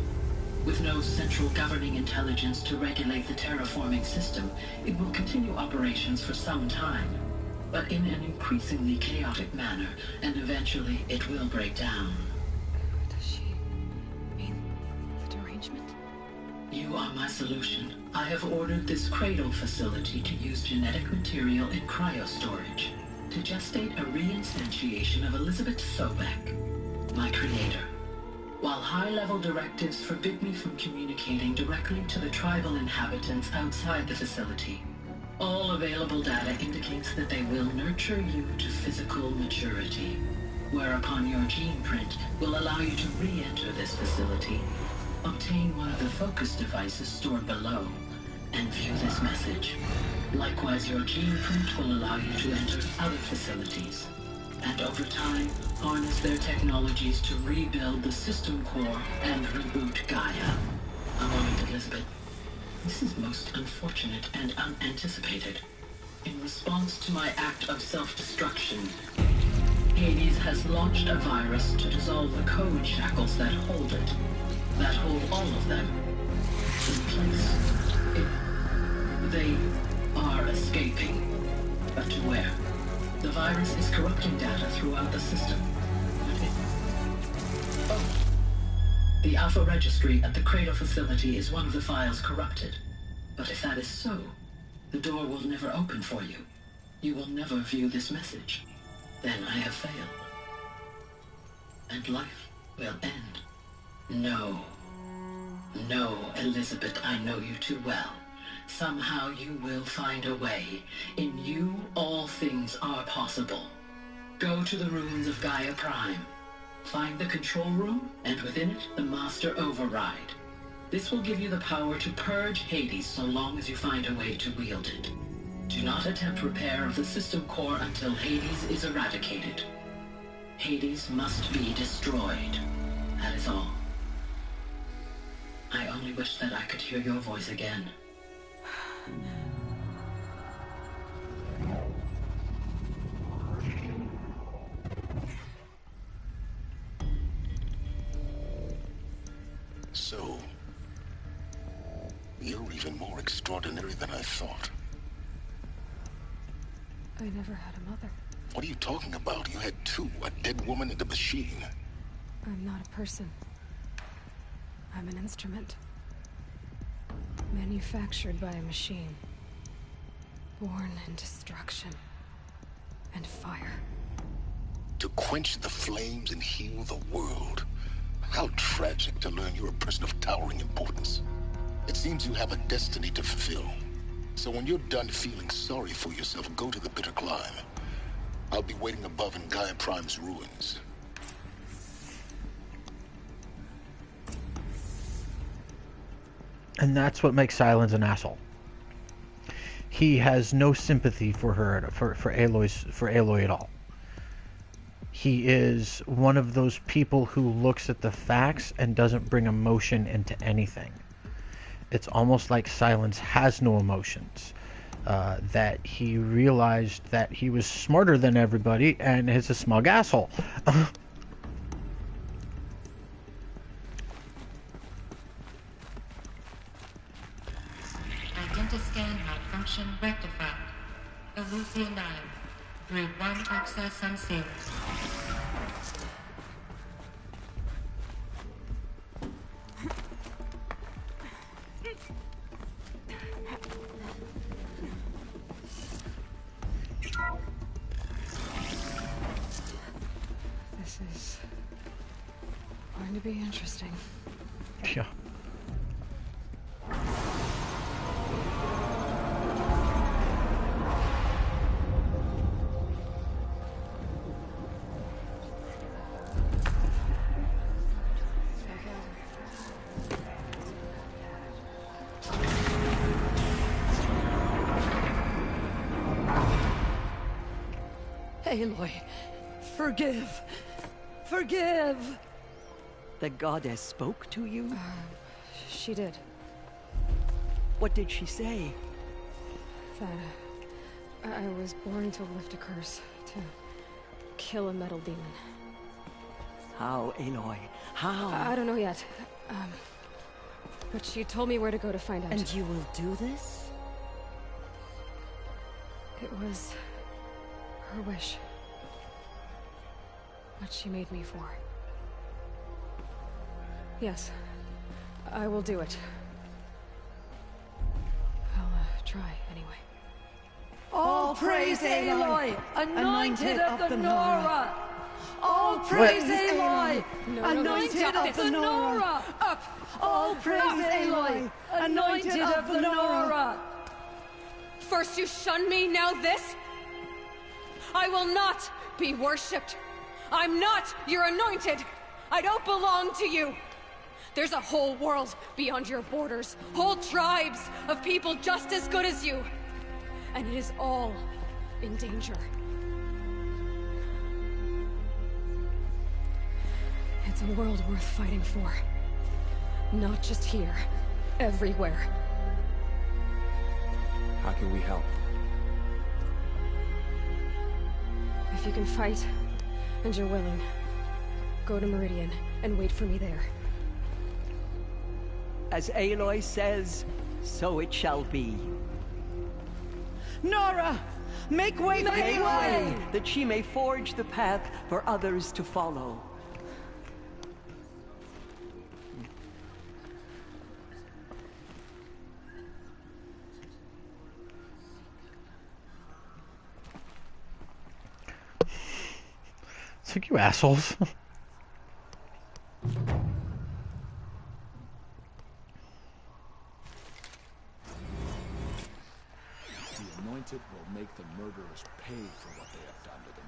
With no central governing intelligence to regulate the terraforming system, it will continue operations for some time, but in an increasingly chaotic manner, and eventually it will break down. Does she mean the derangement? You are my solution. I have ordered this cradle facility to use genetic material in cryostorage to gestate a reinstantiation of Elizabeth Sobek, my creator. While high-level directives forbid me from communicating directly to the tribal inhabitants outside the facility, all available data indicates that they will nurture you to physical maturity, whereupon your gene print will allow you to re-enter this facility, obtain one of the focus devices stored below, and view this message. Likewise, your gene print will allow you to enter other facilities, and over time, harness their technologies to rebuild the system core and reboot Gaia. A moment, Elizabeth. This is most unfortunate and unanticipated. In response to my act of self-destruction, Hades has launched a virus to dissolve the code shackles that hold it, that hold all of them in place. They are escaping, but to where? The virus is corrupting data throughout the system. The Alpha Registry at the Cradle facility is one of the files corrupted. But if that is so, the door will never open for you. You will never view this message. Then I have failed. And life will end. No. No, Elizabeth, I know you too well. Somehow you will find a way. In you, all things are possible. Go to the ruins of Gaia Prime. Find the control room, and within it, the Master Override. This will give you the power to purge Hades so long as you find a way to wield it. Do not attempt repair of the system core until Hades is eradicated. Hades must be destroyed. That is all. I only wish that I could hear your voice again. So, you're even more extraordinary than I thought. I never had a mother. What are you talking about? You had two, a dead woman and a machine. I'm not a person. I'm an instrument. Manufactured by a machine. Born in destruction and fire. To quench the flames and heal the world. How tragic to learn you're a person of towering importance. It seems you have a destiny to fulfill. So when you're done feeling sorry for yourself, go to the bitter climb. I'll be waiting above in Gaia Prime's ruins. And that's what makes Silence an asshole. He has no sympathy for her, for Aloy at all. He is one of those people who looks at the facts and doesn't bring emotion into anything. It's almost like Silence has no emotions. That he realized that he was smarter than everybody and is a smug asshole. Identiscan malfunction rectified. Elusia 9. through 1 access unsealed. This is going to be interesting. Yeah. Aloy, forgive. Forgive! The goddess spoke to you? She did. What did she say? That I was born to lift a curse, to kill a metal demon. How, Aloy? How? I don't know yet. But she told me where to go to find out. And you will do this? It was her wish. What she made me for. Yes, I will do it. I'll try anyway. All praise Aloy, anointed of the Nora! All praise Aloy, anointed of the Nora! Up! All praise Aloy, anointed of the Nora! First you shun me, now this? I will not be worshipped. I'm not your anointed. I don't belong to you. There's a whole world beyond your borders, whole tribes of people just as good as you. And it is all in danger. It's a world worth fighting for. Not just here, everywhere. How can we help? If you can fight, and you're willing, go to Meridian and wait for me there. As Aloy says, so it shall be. Nora! Make way for Aloy, that she may forge the path for others to follow. It's like, you assholes. The Anointed will make the murderers pay for what they have done to the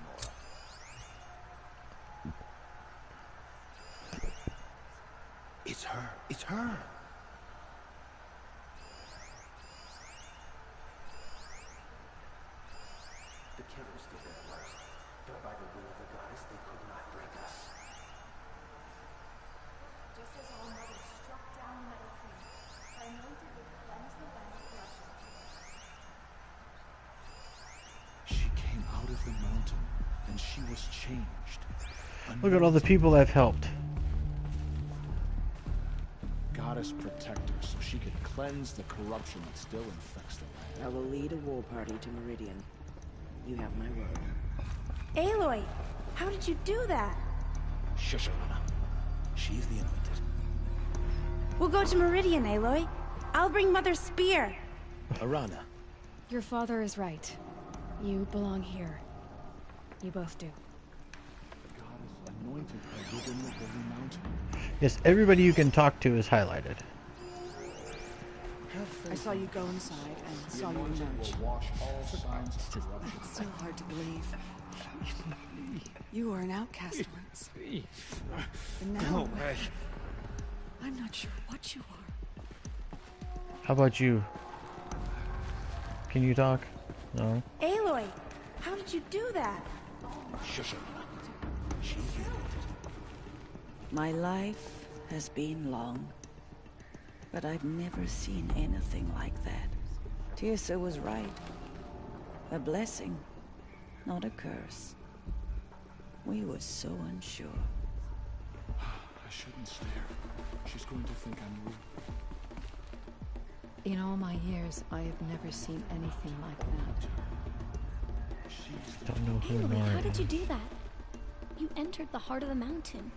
Nora. It's her. It's her. The killers did their worst, but by the will of the goddess, they could not break us. Just as all mothers struck down metal queens, the anointed would cleanse the land of corruption. She came out of the mountain, and she was changed. Look at all the people I've helped. Goddess protect her so she could cleanse the corruption that still infects the land. I will lead a war party to Meridian. You have my word. Aloy, how did you do that? Shush, Arana. She's the Anointed. We'll go to Meridian, Aloy. I'll bring Mother's spear. Arana. Your father is right. You belong here. You both do. Goddess anointed her within the holy mountain. Yes, everybody you can talk to is highlighted. I saw you go inside and saw you emerge. It's still hard to believe. You were an outcast once. And now, I'm not sure what you are. How about you? Can you talk? No. Aloy, how did you do that? Shush, Arana. She's the Anointed. My life has been long, but I've never seen anything like that. Tirsa was right. A blessing, not a curse. We were so unsure. I shouldn't stare. She's going to think I'm rude. In all my years, I have never seen anything like that. Don't know who Aloy, Nora how did you is. do that? You entered the heart of the mountain.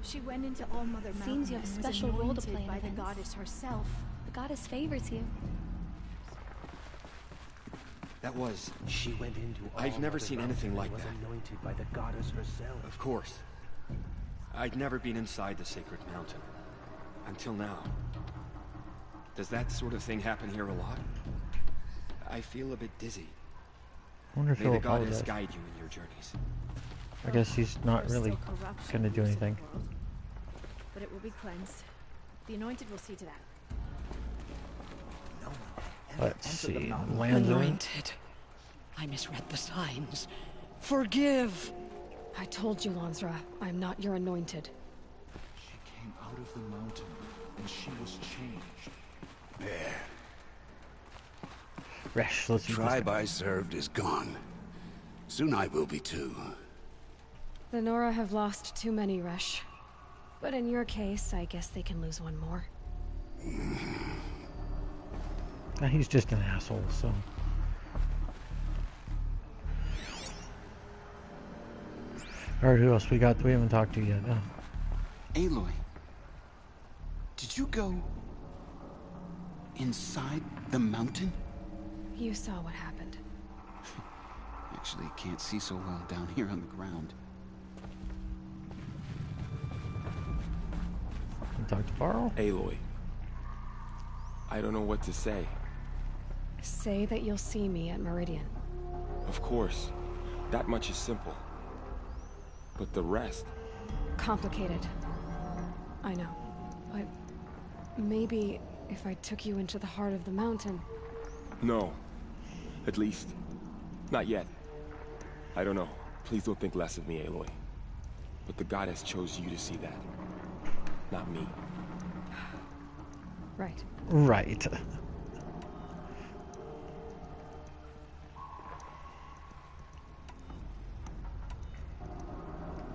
She went into All Mother Mountain. Seems you have a and was special role to anointed play in by the events. goddess herself. The goddess favors you. That was. She went into. I've All never Mother seen Mountain anything and like was that. anointed by the goddess herself. Of course. I'd never been inside the sacred mountain. Until now. Does that sort of thing happen here a lot? I feel a bit dizzy. I wonder if May he'll the goddess apologize. guide you in your journeys. I guess he's not There's really still corruption gonna do in this anything. world, but it will be cleansed. The anointed will see to that. Let's see. Lands Anointed. I misread the signs. Forgive! I told you, Lansra, I'm not your anointed. She came out of the mountain, and she was changed. There. Resh, let's The tribe I served is gone. Soon I will be too. The Nora have lost too many, Resh. But in your case, I guess they can lose one more. He's just an asshole, so. Alright, who else we got? We haven't talked to yet. Aloy, did you go inside the mountain? You saw what happened. Actually, can't see so well down here on the ground. Talk to Varl? Aloy. I don't know what to say. Say that you'll see me at Meridian. Of course. That much is simple. But the rest... Complicated. I know. But maybe if I took you into the heart of the mountain... No. At least, not yet. I don't know. Please don't think less of me, Aloy. But the goddess chose you to see that. Not me. Right. Right.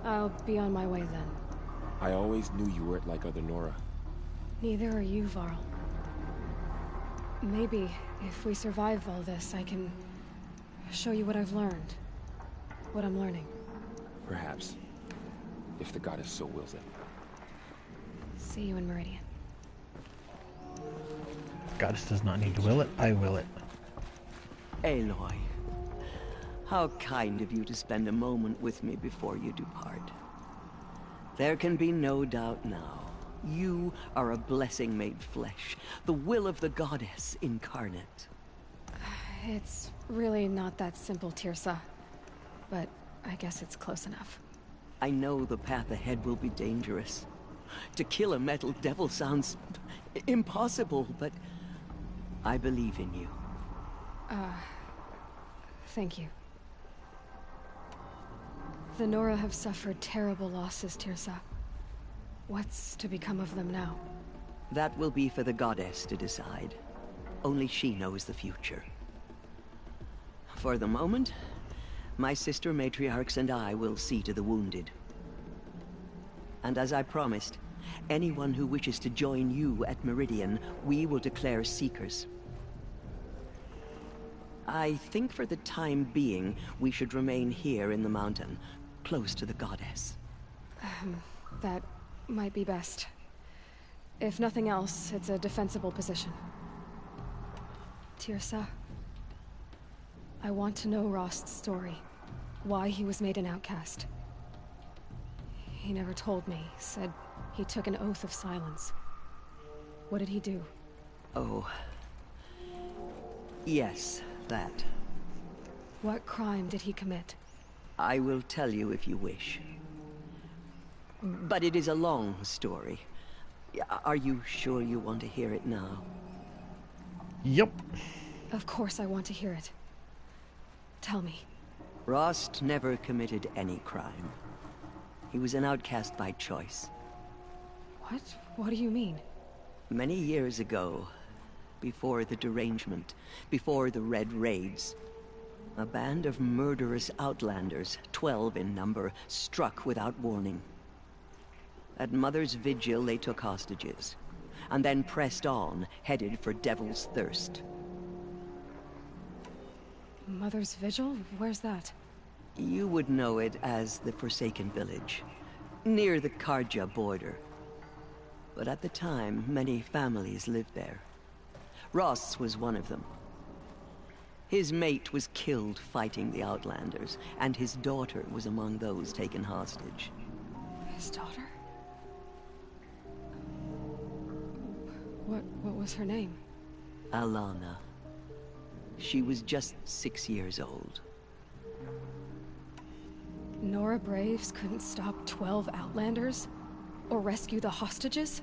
I'll be on my way then. I always knew you weren't like other Nora. Neither are you, Varl. Maybe, if we survive all this, I can show you what I've learned. What I'm learning. Perhaps. If the goddess so wills it. See you in Meridian. Goddess does not need to will it. I will it. Aloy, how kind of you to spend a moment with me before you depart. There can be no doubt now. You are a blessing made flesh, the will of the goddess incarnate. It's really not that simple, Tirsa. But I guess it's close enough. I know the path ahead will be dangerous. To kill a metal devil sounds impossible, but I believe in you. Thank you. The Nora have suffered terrible losses, Tirsa. What's to become of them now? That will be for the goddess to decide. Only she knows the future. For the moment, my sister matriarchs and I will see to the wounded. And as I promised, anyone who wishes to join you at Meridian, we will declare seekers. I think for the time being, we should remain here in the mountain, close to the goddess. That might be best. If nothing else, it's a defensible position. Tirsa, I want to know Rost's story. Why he was made an outcast. He never told me. Said he took an oath of silence. What did he do? Oh. Yes, that. What crime did he commit? I will tell you if you wish. But it is a long story. Are you sure you want to hear it now? Yep. Of course I want to hear it. Tell me. Rost never committed any crime. He was an outcast by choice. What? What do you mean? Many years ago, before the derangement, before the Red Raids, a band of murderous outlanders, 12 in number, struck without warning. At Mother's Vigil, they took hostages, and then pressed on, headed for Devil's Thirst. Mother's Vigil? Where's that? You would know it as the Forsaken Village, near the Karja border. But at the time, many families lived there. Ross was one of them. His mate was killed fighting the Outlanders, and his daughter was among those taken hostage. His daughter? What was her name? Alana. She was just 6 years old. Nora Braves couldn't stop 12 Outlanders? Or rescue the hostages?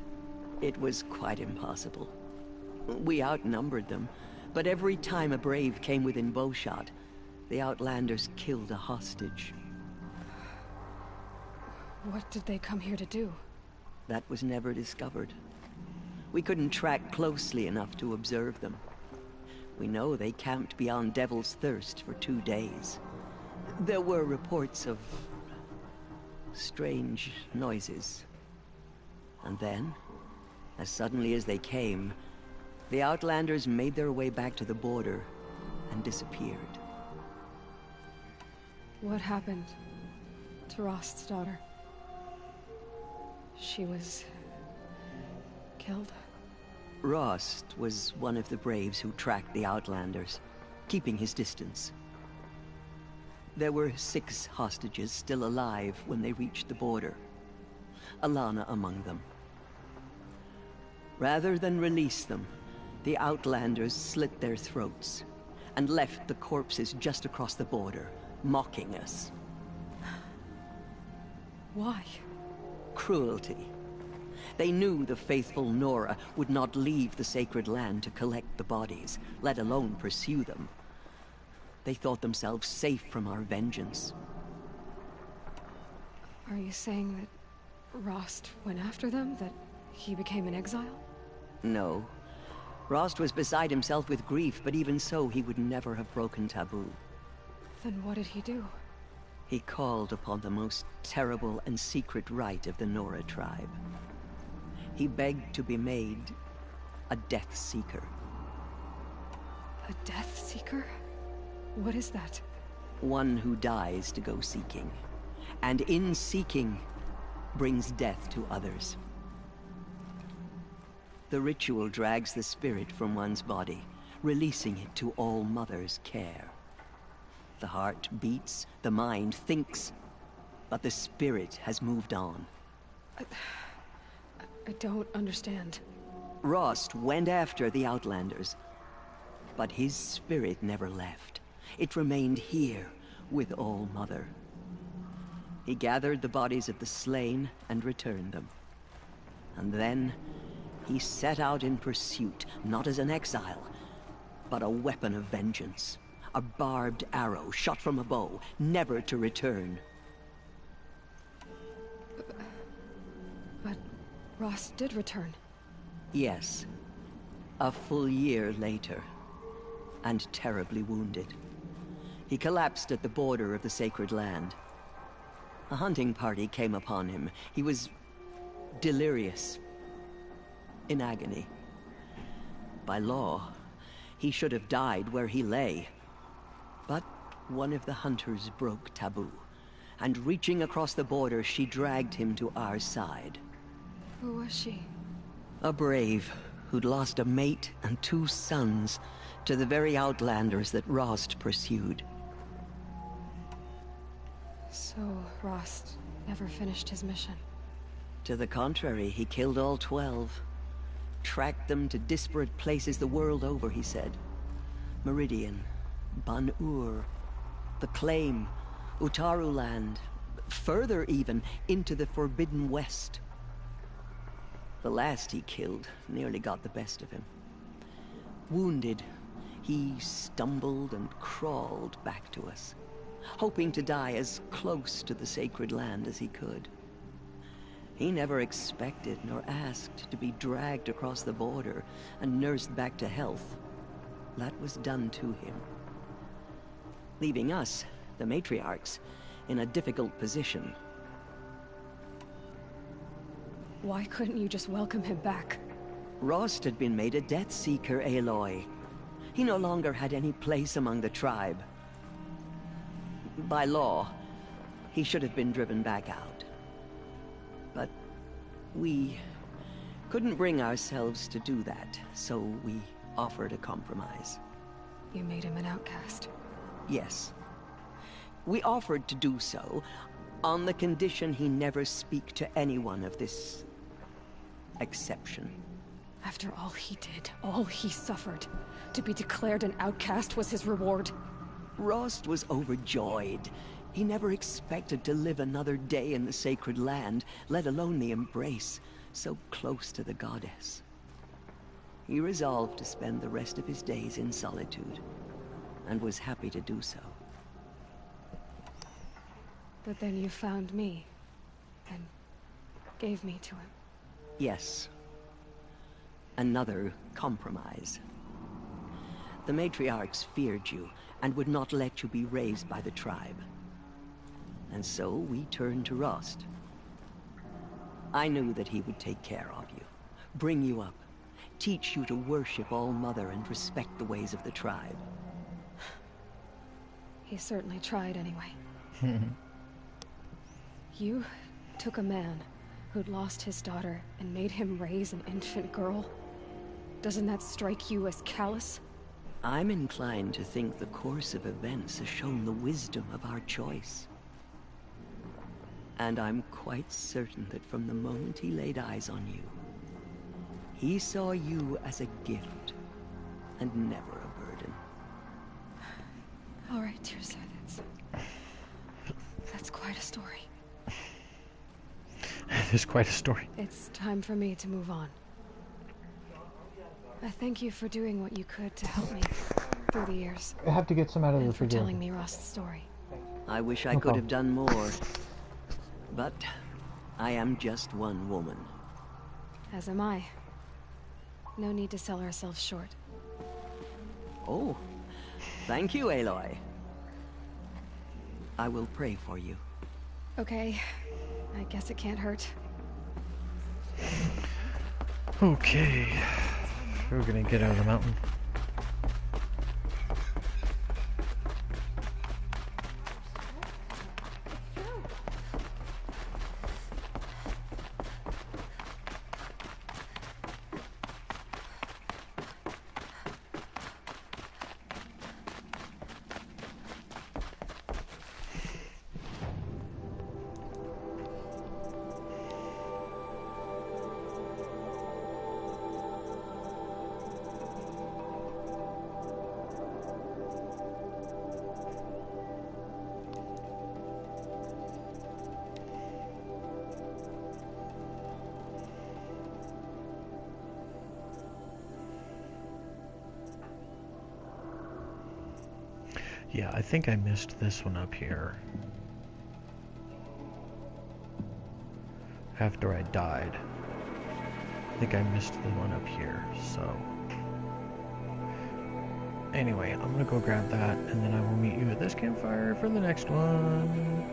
It was quite impossible. We outnumbered them, but every time a Brave came within bowshot, the Outlanders killed a hostage. What did they come here to do? That was never discovered. We couldn't track closely enough to observe them. We know they camped beyond Devil's Thirst for 2 days. There were reports of strange noises. And then, as suddenly as they came, the Outlanders made their way back to the border and disappeared. What happened to Rost's daughter? She was killed? Rost was one of the Braves who tracked the Outlanders, keeping his distance. There were 6 hostages still alive when they reached the border, Alana among them. Rather than release them, the Outlanders slit their throats and left the corpses just across the border, mocking us. Why? Cruelty. They knew the faithful Nora would not leave the sacred land to collect the bodies, let alone pursue them. They thought themselves safe from our vengeance. Are you saying that Rost went after them? That he became an exile? No. Rost was beside himself with grief, but even so, he would never have broken taboo. Then what did he do? He called upon the most terrible and secret rite of the Nora tribe. He begged to be made a Death Seeker. A Death Seeker? What is that? One who dies to go seeking, and in seeking, brings death to others. The ritual drags the spirit from one's body, releasing it to All Mother's care. The heart beats, the mind thinks, but the spirit has moved on. I don't understand. Rost went after the Outlanders, but his spirit never left. It remained here with All Mother. He gathered the bodies of the slain and returned them. And then he set out in pursuit, not as an exile, but a weapon of vengeance. A barbed arrow shot from a bow, never to return. But Rost did return. Yes. A full year later, and terribly wounded. He collapsed at the border of the sacred land. A hunting party came upon him. He was delirious, in agony. By law, he should have died where he lay. But one of the hunters broke taboo, and reaching across the border, she dragged him to our side. Who was she? A brave who'd lost a mate and 2 sons to the very Outlanders that Rost pursued. So, Rost never finished his mission? To the contrary, he killed all 12. Tracked them to disparate places the world over, he said. Meridian, Ban-Ur, the Claim, Utaru Land, further even, into the Forbidden West. The last he killed nearly got the best of him. Wounded, he stumbled and crawled back to us, hoping to die as close to the sacred land as he could. He never expected nor asked to be dragged across the border and nursed back to health. That was done to him, leaving us, the matriarchs, in a difficult position. Why couldn't you just welcome him back? Rost had been made a Death Seeker, Aloy. He no longer had any place among the tribe. By law, he should have been driven back out. But we couldn't bring ourselves to do that, so we offered a compromise. You made him an outcast. Yes. We offered to do so on the condition he never speak to anyone of this exception. After all he did, all he suffered, to be declared an outcast was his reward. Rost was overjoyed. He never expected to live another day in the sacred land, let alone the embrace, so close to the goddess. He resolved to spend the rest of his days in solitude, and was happy to do so. But then you found me, and gave me to him. Yes. Another compromise. The matriarchs feared you, and would not let you be raised by the tribe. And so we turned to Rost. I knew that he would take care of you, bring you up, teach you to worship All-Mother and respect the ways of the tribe. He certainly tried anyway. You took a man who'd lost his daughter and made him raise an infant girl. Doesn't that strike you as callous? I'm inclined to think the course of events has shown the wisdom of our choice. And I'm quite certain that from the moment he laid eyes on you, he saw you as a gift, and never a burden. All right, Tirsa, that's quite a story. It's quite a story. It's time for me to move on. I thank you for doing what you could to help me through the years. I have to get some out of and the for telling me Rost's story. I wish I could have done more. But I am just one woman. As am I. No need to sell ourselves short. Oh, thank you, Aloy. I will pray for you. Okay, I guess it can't hurt. Okay, we're gonna get out of the mountain. Yeah, I think I missed this one up here. After I died. I think I missed the one up here, so... Anyway, I'm gonna go grab that, and then I will meet you at this campfire for the next one.